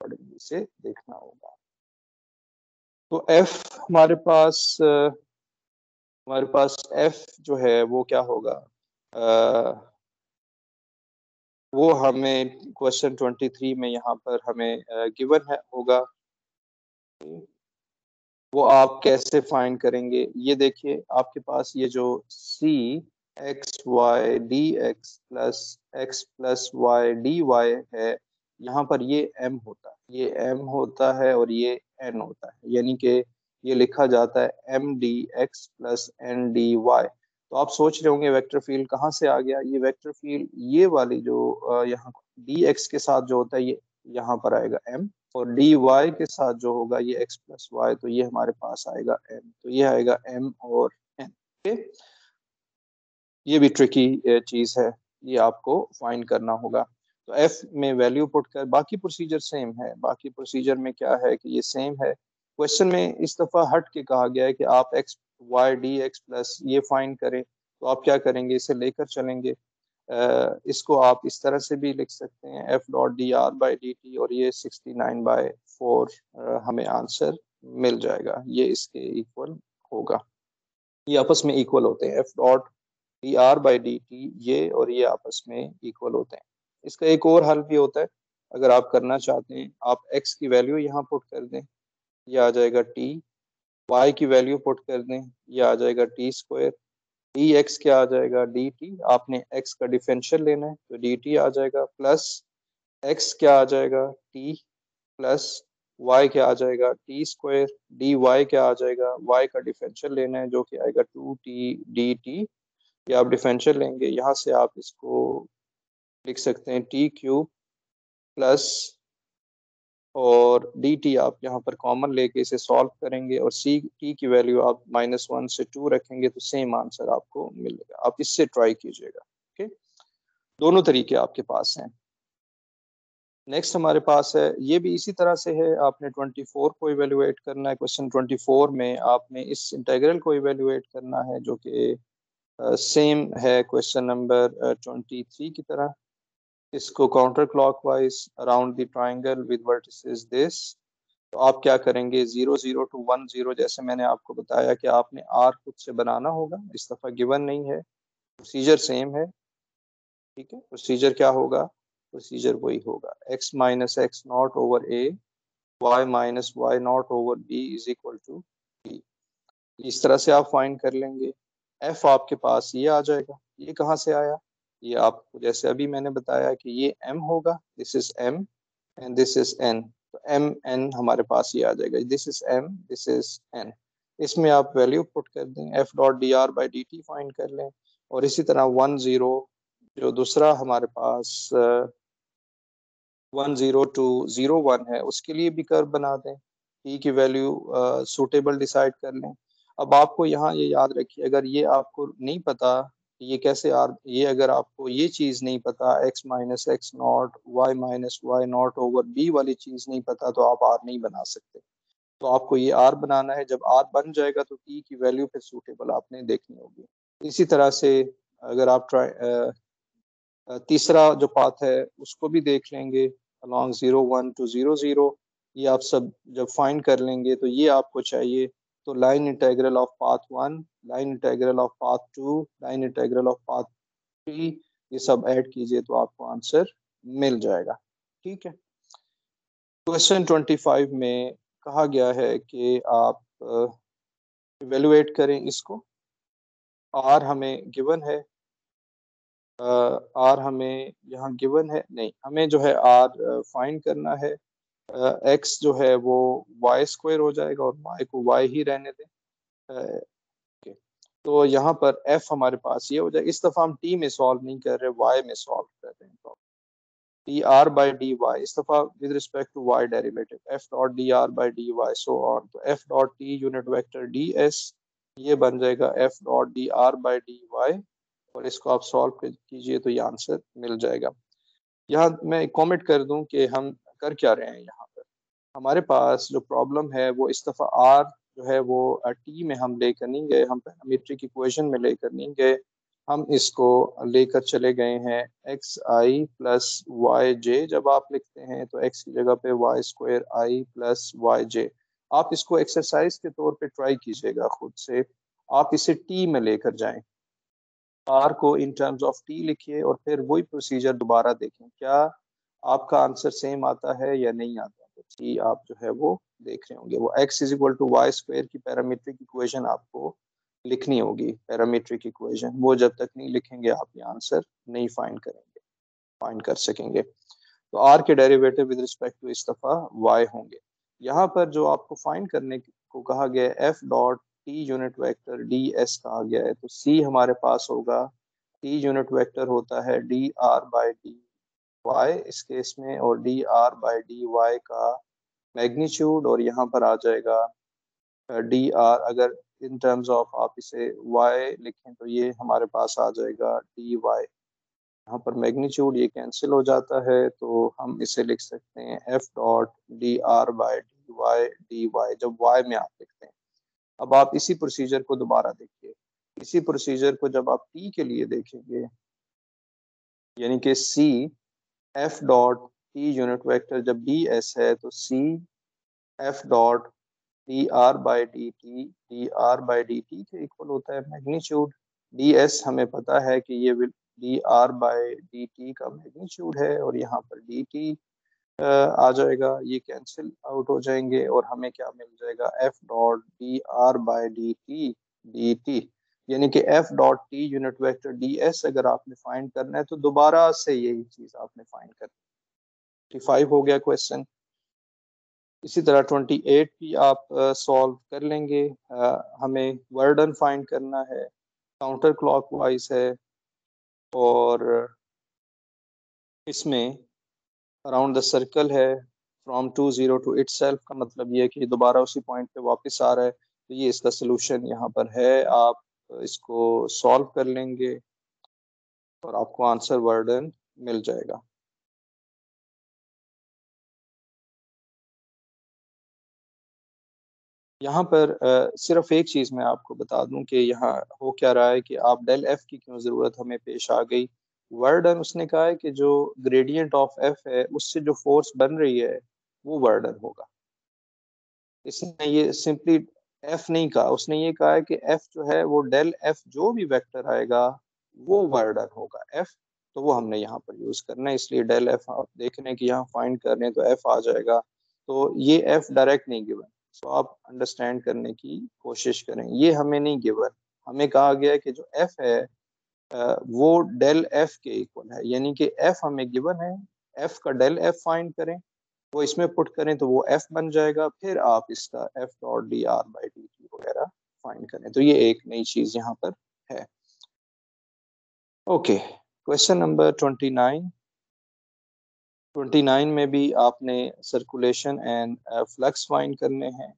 इसे देखना होगा। तो f हमारे पास f जो है वो क्या होगा, वो हमें क्वेश्चन 23 में यहाँ पर हमें गिवन है होगा वो आप कैसे फाइंड करेंगे, ये देखिए आपके पास ये जो C X Y D X plus Y D Y है, यहाँ पर ये एम होता है, ये एम होता है और ये एन होता है, यानी कि ये लिखा जाता है M D X plus N D Y. तो आप सोच रहे होंगे वेक्टर फील्ड कहाँ से आ गया, ये वेक्टर फील्ड ये वाली जो यहाँ डी एक्स के साथ जो होता है ये यहाँ पर आएगा एम, और डी वाई के साथ जो होगा ये एक्स प्लस वाई, तो ये हमारे पास आएगा एम, तो ये आएगा एम और एन। ओके, ये भी ट्रिकी चीज है, ये आपको फाइंड करना होगा। तो एफ में वैल्यू पुट कर, बाकी प्रोसीजर सेम है, बाकी प्रोसीजर में क्या है कि ये सेम है। क्वेश्चन में इस दफा हट के कहा गया है कि आप X Y D X plus ये फाइंड करें, तो आप क्या करेंगे, इसे लेकर चलेंगे। इसको आप इस तरह से भी लिख सकते हैं F dot D R by D T, और ये 69/4 हमें आंसर मिल जाएगा, ये इसके इक्वल होगा, ये आपस में इक्वल होते हैं, F dot D R by D T ये और ये आपस में इक्वल होते हैं। इसका एक और हल भी होता है, अगर आप करना चाहते हैं, आप एक्स की वैल्यू यहाँ पुट कर दें, ये आ जाएगा टी, वाई की वैल्यू पुट कर दें, ये आ जाएगा टी स्क्वायर, डी एक्स क्या आ जाएगा डी टी, आपने एक्स का डिफरेंशियल लेना है तो डी टी आ जाएगा, प्लस एक्स क्या आ जाएगा टी, प्लस वाई क्या आ जाएगा टी स्क्वायर, डी वाई क्या आ जाएगा, वाई का डिफरेंशियल लेना है जो कि आएगा 2t डी टी, ये आप डिफरेंशियल लेंगे, यहाँ से आप इसको लिख सकते हैं टी क्यूब प्लस, और डी टी आप यहाँ पर कॉमन लेके इसे सॉल्व करेंगे, और सी टी की वैल्यू आप -1 से 2 रखेंगे तो सेम आंसर आपको मिलेगा। आप इससे ट्राई कीजिएगा। ओके, दोनों तरीके आपके पास हैं। नेक्स्ट हमारे पास है, ये भी इसी तरह से है, आपने 24 को इवेलुएट करना है। क्वेश्चन 24 में आपने इस इंटीग्रल को इवेलुएट करना है जो कि सेम है क्वेश्चन नंबर 23 की तरह। इसको counter clockwise around the triangle with vertices this, तो आप क्या करेंगे, 0 0 to 1 0, जैसे मैंने आपको बताया कि आपने आर खुद से बनाना होगा, इस दफा गिवन नहीं है, प्रोसीजर सेम है। ठीक है, प्रोसीजर क्या होगा, प्रोसीजर वही होगा, x minus X naught over A, y minus Y naught over B is equal to B. इस तरह से आप फाइंड कर लेंगे। f आपके पास ये आ जाएगा, ये कहाँ से आया, ये आपको जैसे अभी मैंने बताया कि ये m होगा, this is m and this is n, तो m n हमारे पास ये आ जाएगा, this is m this is n। इसमें आप वैल्यू पुट कर दें, f dot D R by D T find कर लें, और इसी तरह 1 0 जो दूसरा हमारे पास 1 0 to 0 1 है, उसके लिए भी कर्व बना दें, टी की वैल्यू सूटेबल डिसाइड कर लें। अब आपको यहाँ ये याद रखिए, अगर ये आपको नहीं पता ये कैसे आर, ये अगर आपको ये चीज़ नहीं पता x minus X naught Y minus Y naught over B वाली चीज़ नहीं पता, तो आप आर नहीं बना सकते। तो आपको ये आर बनाना है, जब आर बन जाएगा तो टी की वैल्यू फिर सूटेबल आपने देखनी होगी। इसी तरह से अगर आप तीसरा जो पाथ है उसको भी देख लेंगे, अलॉन्ग 0 1 to 0 0, ये आप सब जब फाइंड कर लेंगे तो ये आपको चाहिए, तो line integral of path 1, line integral of path 2, line integral of path 3, ये सब ऐड कीजिए तो आपको आंसर मिल जाएगा। ठीक है, क्वेश्चन 25 में कहा गया है कि आप इवेलुएट करें इसको, आर हमें गिवन है, आर हमें यहाँ गिवन है नहीं, हमें जो है आर फाइंड करना है। एक्स जो है वो वाई स्क्वायर हो जाएगा और वाई को वाई ही रहने दें। okay. तो यहाँ पर एफ हमारे पास ये हो जाएगा, इस दफा हम टी में सॉल्व नहीं कर रहे, वाई में सॉल्व कर रहे हैं। D R by D Y, इस दफा with respect to Y derivative, F dot D R by D Y so on, तो F dot T unit vector D S, ये बन जाएगा F dot D R by D Y, और इसको आप solve कीजिए तो ये आंसर मिल जाएगा। यहाँ मैं कमेंट कर दूं कि हम कर क्या रहे हैं, यहाँ पर हमारे पास जो प्रॉब्लम है वो इस दफ़ा आर जो है वो टी में हम लेकर नहीं गए, हम पैरामीट्रिक इक्वेशन में लेकर नहीं गए, हम इसको लेकर चले गए हैं एक्स आई प्लस वाई जे। जब आप लिखते हैं तो एक्स की जगह पे वाई स्क्वायर आई प्लस वाई जे। आप इसको एक्सरसाइज के तौर पे ट्राई कीजिएगा खुद से, आप इसे टी में लेकर जाएं, आर को इन टर्म्स ऑफ टी लिखिए और फिर वही प्रोसीजर दोबारा देखें क्या आपका आंसर सेम आता है या नहीं आता। ही आप जो है वो देख रहे होंगे। वो x is equal to Y square की पैरामीट्रिक इक्वेशन आपको लिखनी होगी, पैरामीट्रिक इक्वेशन। वो जब तक नहीं लिखेंगे आप ये आंसर नहीं फाइंड कर सकेंगे। तो r के डेरिवेटिव विद रिस्पेक्ट टू इस दफा y होंगे। यहाँ पर जो आपको फाइंड करने को कहा गया है f dot t unit vector ds कहा गया है, तो c हमारे पास होगा, t यूनिट वेक्टर होता है dr बाई dy इस केस में, और dr बाई dy का मैग्नीट्यूड, और यहाँ पर आ जाएगा dr, अगर इन टर्म्स ऑफ आप इसे y लिखें तो ये हमारे पास आ जाएगा dy। यहाँ पर मैग्नीट्यूड ये कैंसिल हो जाता है, तो हम इसे लिख सकते हैं f dot D R by D Y, जब y में आप लिखते हैं। अब आप इसी प्रोसीजर को दोबारा देखिए, इसी प्रोसीजर को जब आप t के लिए देखेंगे, यानी कि c f dot t unit vector जब ds है, तो c f dot D R by D T के इक्वल होता है मैग्नीट्यूड। ds हमें पता है कि ये D R by D T का मैग्नीट्यूड है, और यहाँ पर डी टी आ जाएगा, ये कैंसिल आउट हो जाएंगे, और हमें क्या मिल जाएगा, F dot D R by D T, यानी कि F dot T unit vector D S अगर आपने फाइंड करना है तो दोबारा से यही चीज आपने फाइंड करनी। 25 हो गया क्वेश्चन। इसी तरह 28 भी आप सॉल्व कर लेंगे। हमें वर्डन फाइंड करना है, काउंटर क्लॉकवाइज है, और इसमें अराउंड द सर्कल है, from to zero to itself का मतलब ये है कि दोबारा उसी पॉइंट पे वापस आ रहा है। तो ये इसका सोल्यूशन यहाँ पर है, आप इसको सॉल्व कर लेंगे और आपको आंसर वर्डन मिल जाएगा। यहाँ पर सिर्फ एक चीज़ मैं आपको बता दूं कि यहाँ हो क्या रहा है कि आप डेल एफ की क्यों ज़रूरत हमें पेश आ गई। वर्डन उसने कहा है कि जो ग्रेडियंट ऑफ एफ है उससे जो फोर्स बन रही है वो वर्डन होगा। इसने ये सिंपली एफ नहीं कहा, उसने ये कहा है कि एफ जो है वो डेल एफ जो भी वेक्टर आएगा वो वर्डन होगा एफ। तो वो हमने यहाँ पर यूज करना है, इसलिए डेल एफ आप देख रहे हैं कि यहाँ फाइंड कर रहे हैं तो एफ आ जाएगा। तो ये एफ डायरेक्ट नहीं गिवन, तो आप अंडरस्टैंड करने की कोशिश करें, ये हमें नहीं गिवन। हमें कहा गया है कि जो एफ है वो डेल एफ के इक्वल है, यानी कि एफ हमें गिवन है, एफ का डेल एफ फाइंड करें, वो इसमें पुट करें तो वो एफ बन जाएगा, फिर आप इसका F dot D R by D T वगैरह फाइंड करें। तो ये एक नई चीज यहाँ पर है। ओके, क्वेश्चन नंबर 29 में भी आपने सर्कुलेशन एंड फ्लक्स फाइंड करने हैं।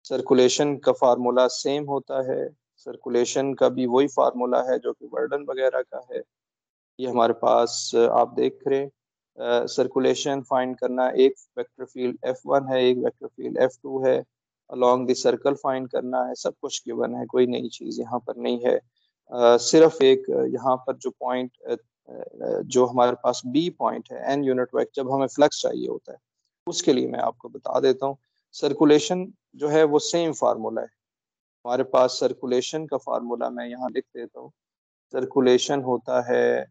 सर्कुलेशन का फार्मूला सेम होता है, सर्कुलेशन का भी वही फार्मूला है जो कि वर्डन वगैरह का है। ये हमारे पास आप देख रहे हैं, सर्कुलेशन फाइंड करना, एक वेक्टर फील्ड F1 है, एक वेक्टर फील्ड F2 है, अलोंग द सर्कल फाइंड करना है, सब कुछ गिवन है, कोई नई चीज़ यहाँ पर नहीं है। सिर्फ एक यहाँ पर जो पॉइंट जो हमारे पास B पॉइंट है n यूनिट वेक्टर, जब हमें फ्लक्स चाहिए होता है उसके लिए मैं आपको बता देता हूँ। सर्कुलेशन जो है वो सेम फार्मूला है हमारे पास। सर्कुलेशन का फार्मूला मैं यहाँ लिख देता हूँ। सर्कुलेशन होता है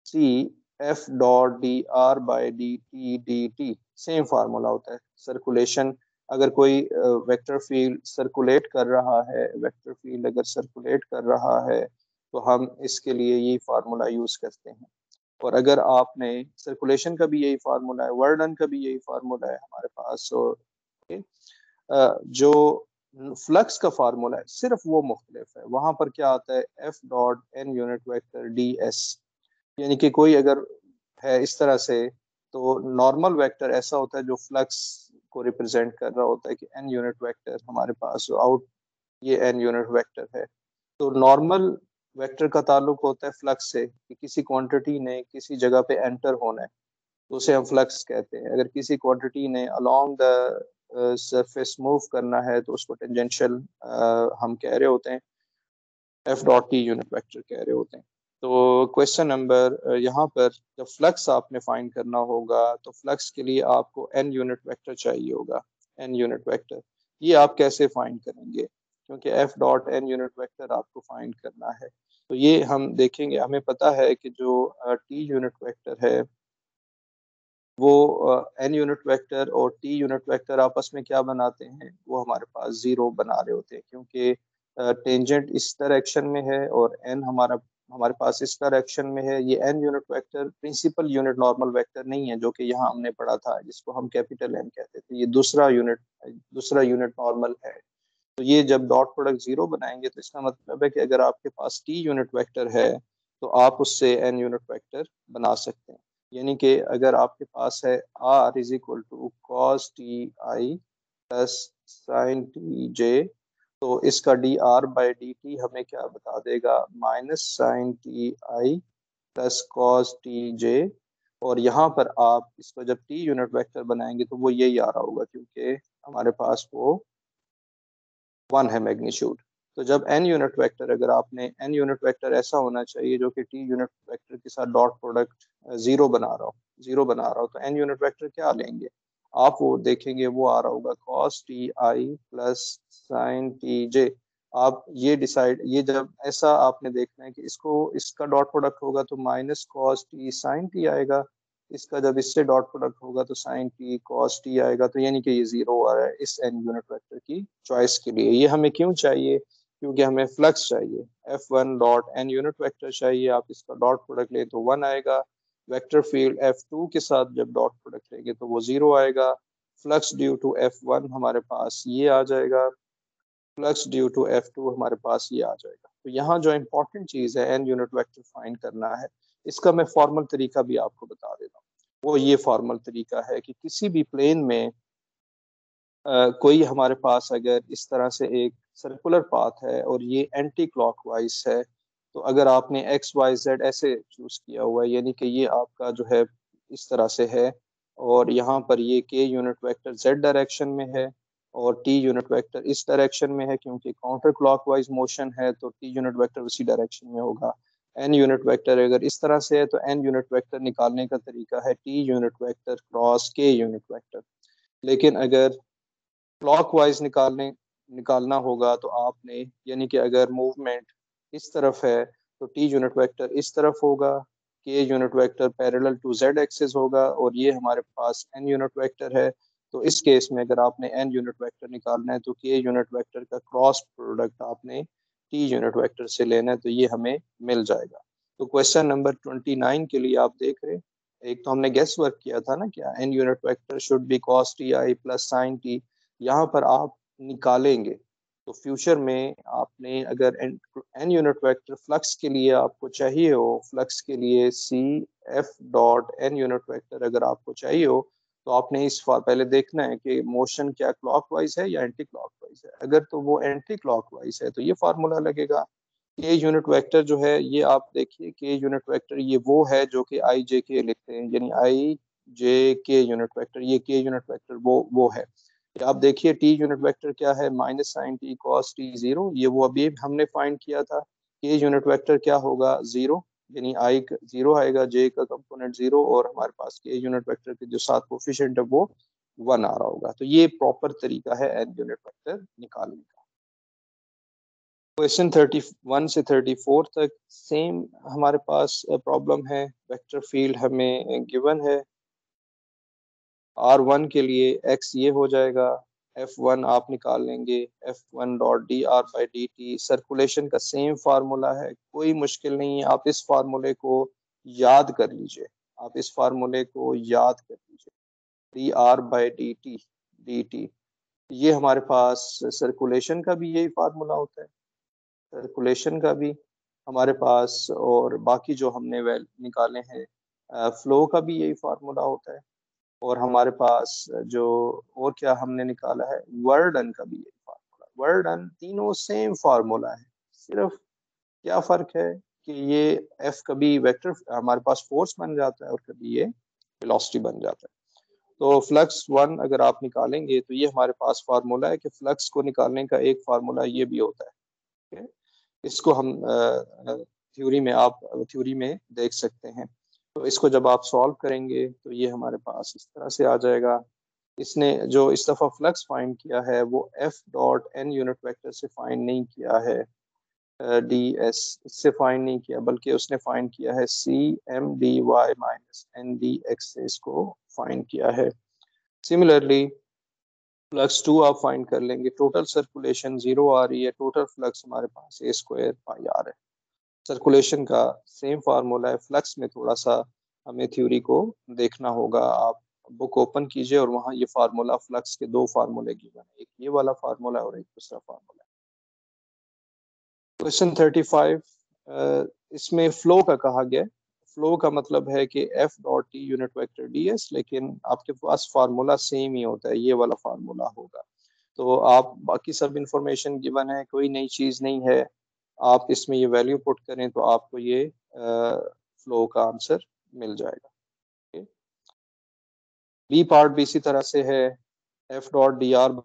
C F dot D R by D T, same formula होता है। सर्कुलेशन, अगर कोई वेक्टर फील्ड सर्कुलेट कर रहा है, वेक्टर फील्ड अगर सर्कुलेट कर रहा है तो हम इसके लिए यही फार्मूला यूज करते हैं। और अगर आपने सर्कुलेशन का भी यही फार्मूला है, वर्डन का भी यही फार्मूला है हमारे पास, और जो फ्लक्स का फार्मूला है सिर्फ वो मुख्तलिफ है। वहां पर क्या आता है, F dot N unit vector D S, यानी कि कोई अगर है इस तरह से, तो नॉर्मल वेक्टर ऐसा होता है जो फ्लक्स को रिप्रेजेंट कर रहा होता है कि एन यूनिट वेक्टर हमारे पास आउट, ये एन यूनिट वेक्टर है। तो नॉर्मल वेक्टर का ताल्लुक होता है फ्लक्स से, कि किसी क्वांटिटी ने किसी जगह पे एंटर होना है तो उसे हम फ्लक्स कहते हैं। अगर किसी क्वांटिटी ने अलोंग द सरफेस मूव करना है तो उसको टेंजेंशियल हम कह रहे होते हैं, F dot T unit vector कह रहे होते हैं। तो क्वेश्चन नंबर यहाँ पर जब फ्लक्स आपने फाइंड करना होगा तो फ्लक्स के लिए आपको एन यूनिट वेक्टर चाहिए होगा, एन यूनिट वेक्टर। ये आप कैसे फाइंड करेंगे, क्योंकि F dot N unit vector आपको फाइंड करना है। तो ये हम देखेंगे, हमें पता है कि जो टी यूनिट वेक्टर है वो n यूनिट वेक्टर और t यूनिट वेक्टर आपस में क्या बनाते हैं, वो हमारे पास 0 बना रहे होते हैं, क्योंकि टेंजेंट इस डायरेक्शन में है और n हमारे पास इस डायरेक्शन में है। ये n unit vector principal unit normal vector नहीं है, जो कि यहाँ हमने पढ़ा था, जिसको हम कैपिटल N कहते थे। ये दूसरा यूनिट नॉर्मल है। तो ये जब डॉट प्रोडक्ट 0 बनाएंगे तो इसका मतलब है कि अगर आपके पास t यूनिट वेक्टर है तो आप उससे n यूनिट वेक्टर बना सकते हैं। यानी कि अगर आपके पास है r is equal to cos T I plus sine T J, तो इसका D R by D T हमें क्या बता देगा, minus sine T I plus cos T J. और यहाँ पर आप इसको जब टी यूनिट वेक्टर बनाएंगे तो वो यही आ रहा होगा, क्योंकि हमारे पास वो 1 है मैग्नीट्यूड। तो जब n यूनिट वेक्टर, अगर आपने n यूनिट वेक्टर ऐसा होना चाहिए जो कि t यूनिट वेक्टर के साथ डॉट प्रोडक्ट 0 बना रहा हो, तो n यूनिट वेक्टर क्या लेंगे आप, वो देखेंगे, वो आ रहा होगा cos T I plus sine T J. आप ये जब ऐसा आपने देखना है कि इसका डॉट प्रोडक्ट होगा तो minus cos T sine T आएगा, इसका जब इससे डॉट प्रोडक्ट होगा तो साइन टी कॉस टी आएगा। तो यानी कि ये 0 आ रहा है इस n यूनिट वेक्टर की चॉइस के लिए। ये हमें क्यों चाहिए, क्योंकि हमें फ्लक्स चाहिए, F1 dot n unit vector चाहिए। आप इसका डॉट प्रोडक्ट ले तो 1 आएगा। वेक्टर फील्ड F2 के साथ जब डॉट प्रोडक्ट लेंगे तो वो 0 आएगा। फ्लक्स ड्यू टू F1 हमारे पास ये आ जाएगा, फ्लक्स ड्यू टू F2 हमारे पास ये आ जाएगा। तो यहाँ जो इंपॉर्टेंट चीज़ है n यूनिट वेक्टर फाइंड करना है, इसका मैं फॉर्मल तरीका भी आपको बता देता हूँ। वो ये फॉर्मल तरीका है कि किसी भी प्लेन में कोई हमारे पास अगर इस तरह से एक सर्कुलर पाथ है और ये एंटी क्लॉकवाइज है, तो अगर आपने एक्स वाई जेड ऐसे चूज किया हुआ है, यानी कि ये आपका जो है इस तरह से है, और यहाँ पर ये के यूनिट वेक्टर जेड डायरेक्शन में है और टी यूनिट वेक्टर इस डायरेक्शन में है, क्योंकि काउंटर क्लॉकवाइज मोशन है तो टी यूनिट वेक्टर उसी डायरेक्शन में होगा। एन यूनिट वेक्टर अगर इस तरह से है तो एन यूनिट वेक्टर निकालने का तरीका है टी यूनिट वेक्टर क्रॉस के यूनिट वेक्टर। लेकिन अगर क्लॉकवाइज निकालना होगा तो आपने, यानी कि अगर मूवमेंट इस तरफ है तो टी यूनिट वेक्टर इस तरफ होगा, K unit vector parallel to Z axis होगा, और ये हमारे पास एन यूनिट वेक्टर है। तो इस केस में अगर आपने एन यूनिट वेक्टर निकालना है तो के यूनिट वेक्टर का क्रॉस प्रोडक्ट आपने टी यूनिट वेक्टर से लेना है, तो ये हमें मिल जाएगा। तो क्वेश्चन नंबर 29 के लिए आप देख रहे हैं, एक तो हमने गेस वर्क किया था ना, क्या N unit vector should be cos T I plus sine T, यहाँ पर आप निकालेंगे। तो फ्यूचर में आपने अगर एन यूनिट वेक्टर फ्लक्स के लिए आपको चाहिए हो, फ्लक्स के लिए C F dot N unit vector अगर आपको चाहिए हो, तो आपने पहले देखना है कि मोशन क्या क्लॉकवाइज है या एंटी क्लॉकवाइज है। अगर तो वो एंटी क्लॉकवाइज है तो ये फार्मूला लगेगा। के यूनिट वेक्टर जो है, ये आप देखिए, के यूनिट वेक्टर ये वो है जो कि आई जे के लिखते हैं, यानी आई जे के यूनिट वेक्टर, ये के यूनिट वेक्टर वो है। आप देखिए टी यूनिट वेक्टर क्या है, minus sine T cos T 0, ये वो अभी हमने फाइंड किया था। के यूनिट वेक्टर क्या होगा, 0, यानी आई 0 आएगा, जे का कंपोनेंट 0, और हमारे पास के यूनिट वेक्टर के जो साथ कोफिशिएंट है वो 1 आ रहा होगा। तो ये प्रॉपर तरीका है एन यूनिट वेक्टर निकालने का। क्वेश्चन 31 से 34 तक सेम हमारे पास प्रॉब्लम है। वेक्टर फील्ड हमें गिवन है, R1 के लिए x ये हो जाएगा, F1 आप निकाल लेंगे, F1 dot D R by D T. Circulation का सेम फार्मूला है, कोई मुश्किल नहीं है, आप इस फार्मूले को याद कर लीजिए, आप इस फार्मूले को याद कर लीजिए, D R by D T. ये हमारे पास सर्कुलेशन का भी यही फार्मूला होता है, सर्कुलेशन का भी हमारे पास, और बाकी जो हमने वेल निकाले हैं फ्लो का भी यही फार्मूला होता है, और हमारे पास जो और क्या हमने निकाला है, वर्क डन का भी यही फार्मूला। वर्क डन तीनों सेम फार्मूला है, सिर्फ क्या फर्क है कि ये एफ कभी वेक्टर हमारे पास फोर्स बन जाता है और कभी ये वेलोसिटी बन जाता है। तो फ्लक्स 1 अगर आप निकालेंगे तो ये हमारे पास फार्मूला है कि फ्लक्स को निकालने का एक फार्मूला ये भी होता है। ठीक है? इसको हम थ्योरी में देख सकते हैं। तो इसको जब आप सॉल्व करेंगे तो ये हमारे पास इस तरह से आ जाएगा। इसने जो इस दफ़ा फ्लक्स फाइंड किया है वो F dot N unit vector से फाइंड नहीं किया है, डी एस, इससे फाइंड नहीं किया, बल्कि उसने फाइंड किया है C M D Y minus N D X से इसको फाइंड किया है। सिमिलरली फ्लक्स 2 आप फाइंड कर लेंगे, टोटल सर्कुलेशन 0 आ रही है, टोटल फ्लक्स हमारे पास ए स्क्वायर पाई आर है। सर्कुलेशन का सेम फार्मूला है, फ्लक्स में थोड़ा सा हमें थ्योरी को देखना होगा। आप बुक ओपन कीजिए और वहाँ ये फार्मूला, फ्लक्स के दो फार्मूले गिवन है, एक ये वाला फार्मूला और एक दूसरा फार्मूला। क्वेश्चन 35, इसमें फ्लो का कहा गया। फ्लो का मतलब है कि F dot T unit vector D S, लेकिन आपके पास फार्मूला सेम ही होता है, ये वाला फार्मूला होगा। तो आप बाकी सब इंफॉर्मेशन गिवन है, कोई नई चीज़ नहीं है। आप इसमें ये वैल्यू पुट करें तो आपको ये फ्लो का आंसर मिल जाएगा। बी पार्ट भी इसी तरह से है, F dot D R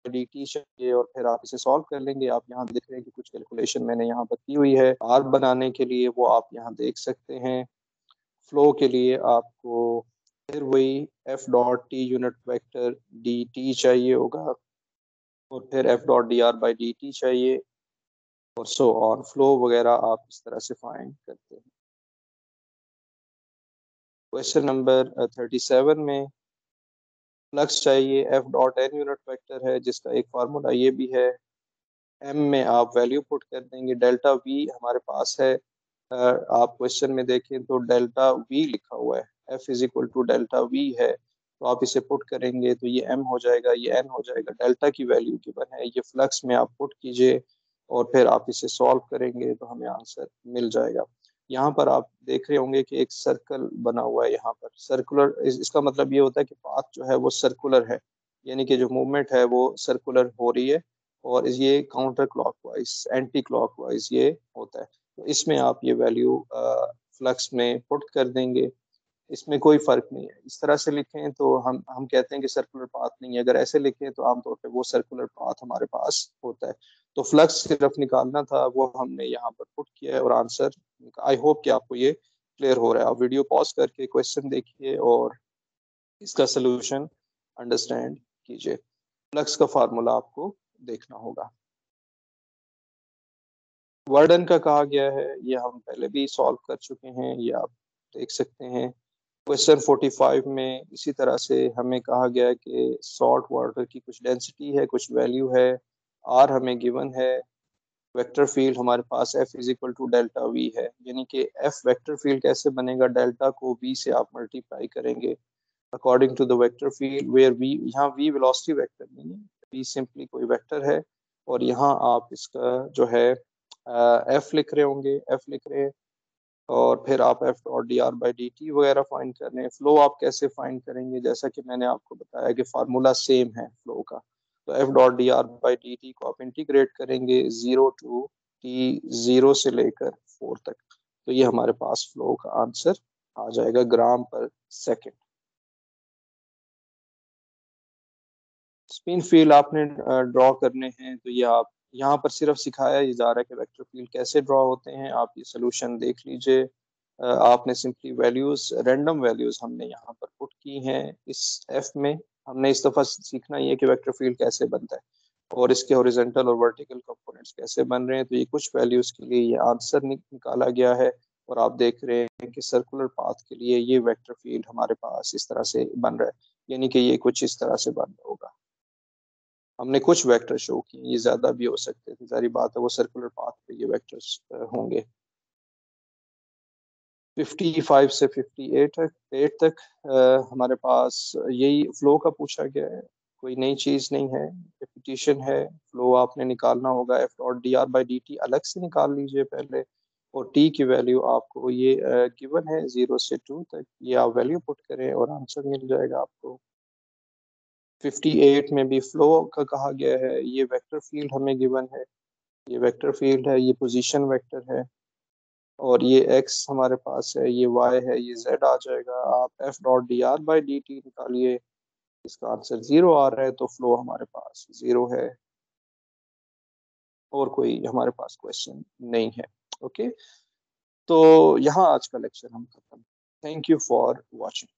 D T चाहिए और फिर आप इसे सॉल्व कर लेंगे। आप यहाँ देख रहे हैं कि कुछ कैलकुलेशन मैंने यहाँ पर की हुई है आर बनाने के लिए, वो आप यहाँ देख सकते हैं। फ्लो के लिए आपको फिर वही F dot T unit vector D T चाहिए होगा और फिर F dot D R by D T चाहिए और सो ऑन। फ्लो वगैरह आप इस तरह से फाइंड करते हैं। क्वेश्चन नंबर 37 में फ्लक्स चाहिए, F dot N unit vector है जिसका एक फार्मूला ये भी है। एम में आप वैल्यू पुट कर देंगे, डेल्टा वी हमारे पास है। आप क्वेश्चन में देखें तो डेल्टा वी लिखा हुआ है, F is equal to delta V है, तो आप इसे पुट करेंगे तो ये एम हो जाएगा, ये एन हो जाएगा। डेल्टा की वैल्यू गिवन है, ये फ्लक्स में आप पुट कीजिए और फिर आप इसे सॉल्व करेंगे तो हमें आंसर मिल जाएगा। यहाँ पर आप देख रहे होंगे कि एक सर्कल बना हुआ है, यहाँ पर सर्कुलर, इसका मतलब ये होता है कि पाथ जो है वो सर्कुलर है, यानी कि जो मूवमेंट है वो सर्कुलर हो रही है और ये काउंटर क्लॉकवाइज, एंटी क्लॉकवाइज ये होता है। तो इसमें आप ये वैल्यू फ्लक्स में पुट कर देंगे, इसमें कोई फर्क नहीं है। इस तरह से लिखें तो हम कहते हैं कि सर्कुलर पाथ नहीं है, अगर ऐसे लिखें तो आमतौर पे वो सर्कुलर पाथ हमारे पास होता है। तो फ्लक्स सिर्फ निकालना था, वो हमने यहाँ पर पुट किया है और आंसर, आई होप कि आपको ये क्लियर हो रहा है। आप वीडियो पॉज करके क्वेश्चन देखिए और इसका सोल्यूशन अंडरस्टैंड कीजिए। फ्लक्स का फार्मूला आपको देखना होगा। वर्डन का कहा गया है, ये हम पहले भी सॉल्व कर चुके हैं, ये आप देख सकते हैं। क्वेश्चन 45 में इसी तरह से हमें कहा गया है कि सॉल्ट वाटर की कुछ डेंसिटी है, कुछ वैल्यू है, आर हमें गिवन है, वेक्टर फील्ड हमारे पास F is equal to delta V है, यानी कि एफ वेक्टर फील्ड कैसे बनेगा, डेल्टा को वी से आप मल्टीप्लाई करेंगे according to the vector field, where V, यहाँ वी वेलोसिटी वेक्टर नहीं है, वी सिंपली कोई वेक्टर है। और यहाँ आप इसका जो है एफ लिख रहे होंगे, एफ लिख रहे हैं और फिर आप F dot D R by D T वगैरह फाइंड कर रहे हैं। फ्लो आप कैसे फाइंड करेंगे, जैसा कि मैंने आपको बताया कि फार्मूला सेम है फ्लो का। तो F dot D R by D T को आप इंटीग्रेट करेंगे 0 टू टी, 0 से लेकर 4 तक, तो ये हमारे पास फ्लो का आंसर आ जाएगा ग्राम पर सेकेंड। स्पिन फील्ड आपने ड्रॉ करने हैं, तो ये आप यहाँ पर सिर्फ सिखाया ही जा रहा है कि वेक्टर फील्ड कैसे ड्रॉ होते हैं। आप ये सोल्यूशन देख लीजिए। आपने सिंपली वैल्यूज, रैंडम वैल्यूज हमने यहाँ पर पुट की हैं इस एफ में। हमने इस दफा सीखना ये है कि वेक्टर फील्ड कैसे बनता है और इसके हॉरिजॉन्टल और वर्टिकल कंपोनेंट्स कैसे बन रहे हैं। तो ये कुछ वैल्यूज के लिए ये आंसर निकाला गया है और आप देख रहे हैं कि सर्कुलर पाथ के लिए ये वेक्टर फील्ड हमारे पास इस तरह से बन रहा है, यानी कि ये कुछ इस तरह से बन रहा होगा। हमने कुछ वेक्टर शो किए, ये ज्यादा भी हो सकते थे, सारी बात है, वो सर्कुलर पाथ पे ये वेक्टर्स होंगे। 55 से 58 तक हमारे पास यही फ्लो का पूछा गया है, कोई नई चीज नहीं है, रिपीटिशन है। फ्लो आपने निकालना होगा, F dot D R by D T अलग से निकाल लीजिए पहले, और टी की वैल्यू आपको ये गिवन है 0 से 2 तक, ये आप वैल्यू पुट करें और आंसर मिल जाएगा आपको। 58 में भी फ्लो का कहा गया है, ये वेक्टर फील्ड हमें गिवन है, ये वेक्टर फील्ड है, ये पोजीशन वेक्टर है और ये x हमारे पास है, ये y है, ये z आ जाएगा। आप f dot D R by D T निकालिए, इसका आंसर 0 आ रहा है, तो फ्लो हमारे पास 0 है और कोई हमारे पास क्वेश्चन नहीं है। ओके, तो यहाँ आज का लेक्चर हम खत्म। Thank you for watching.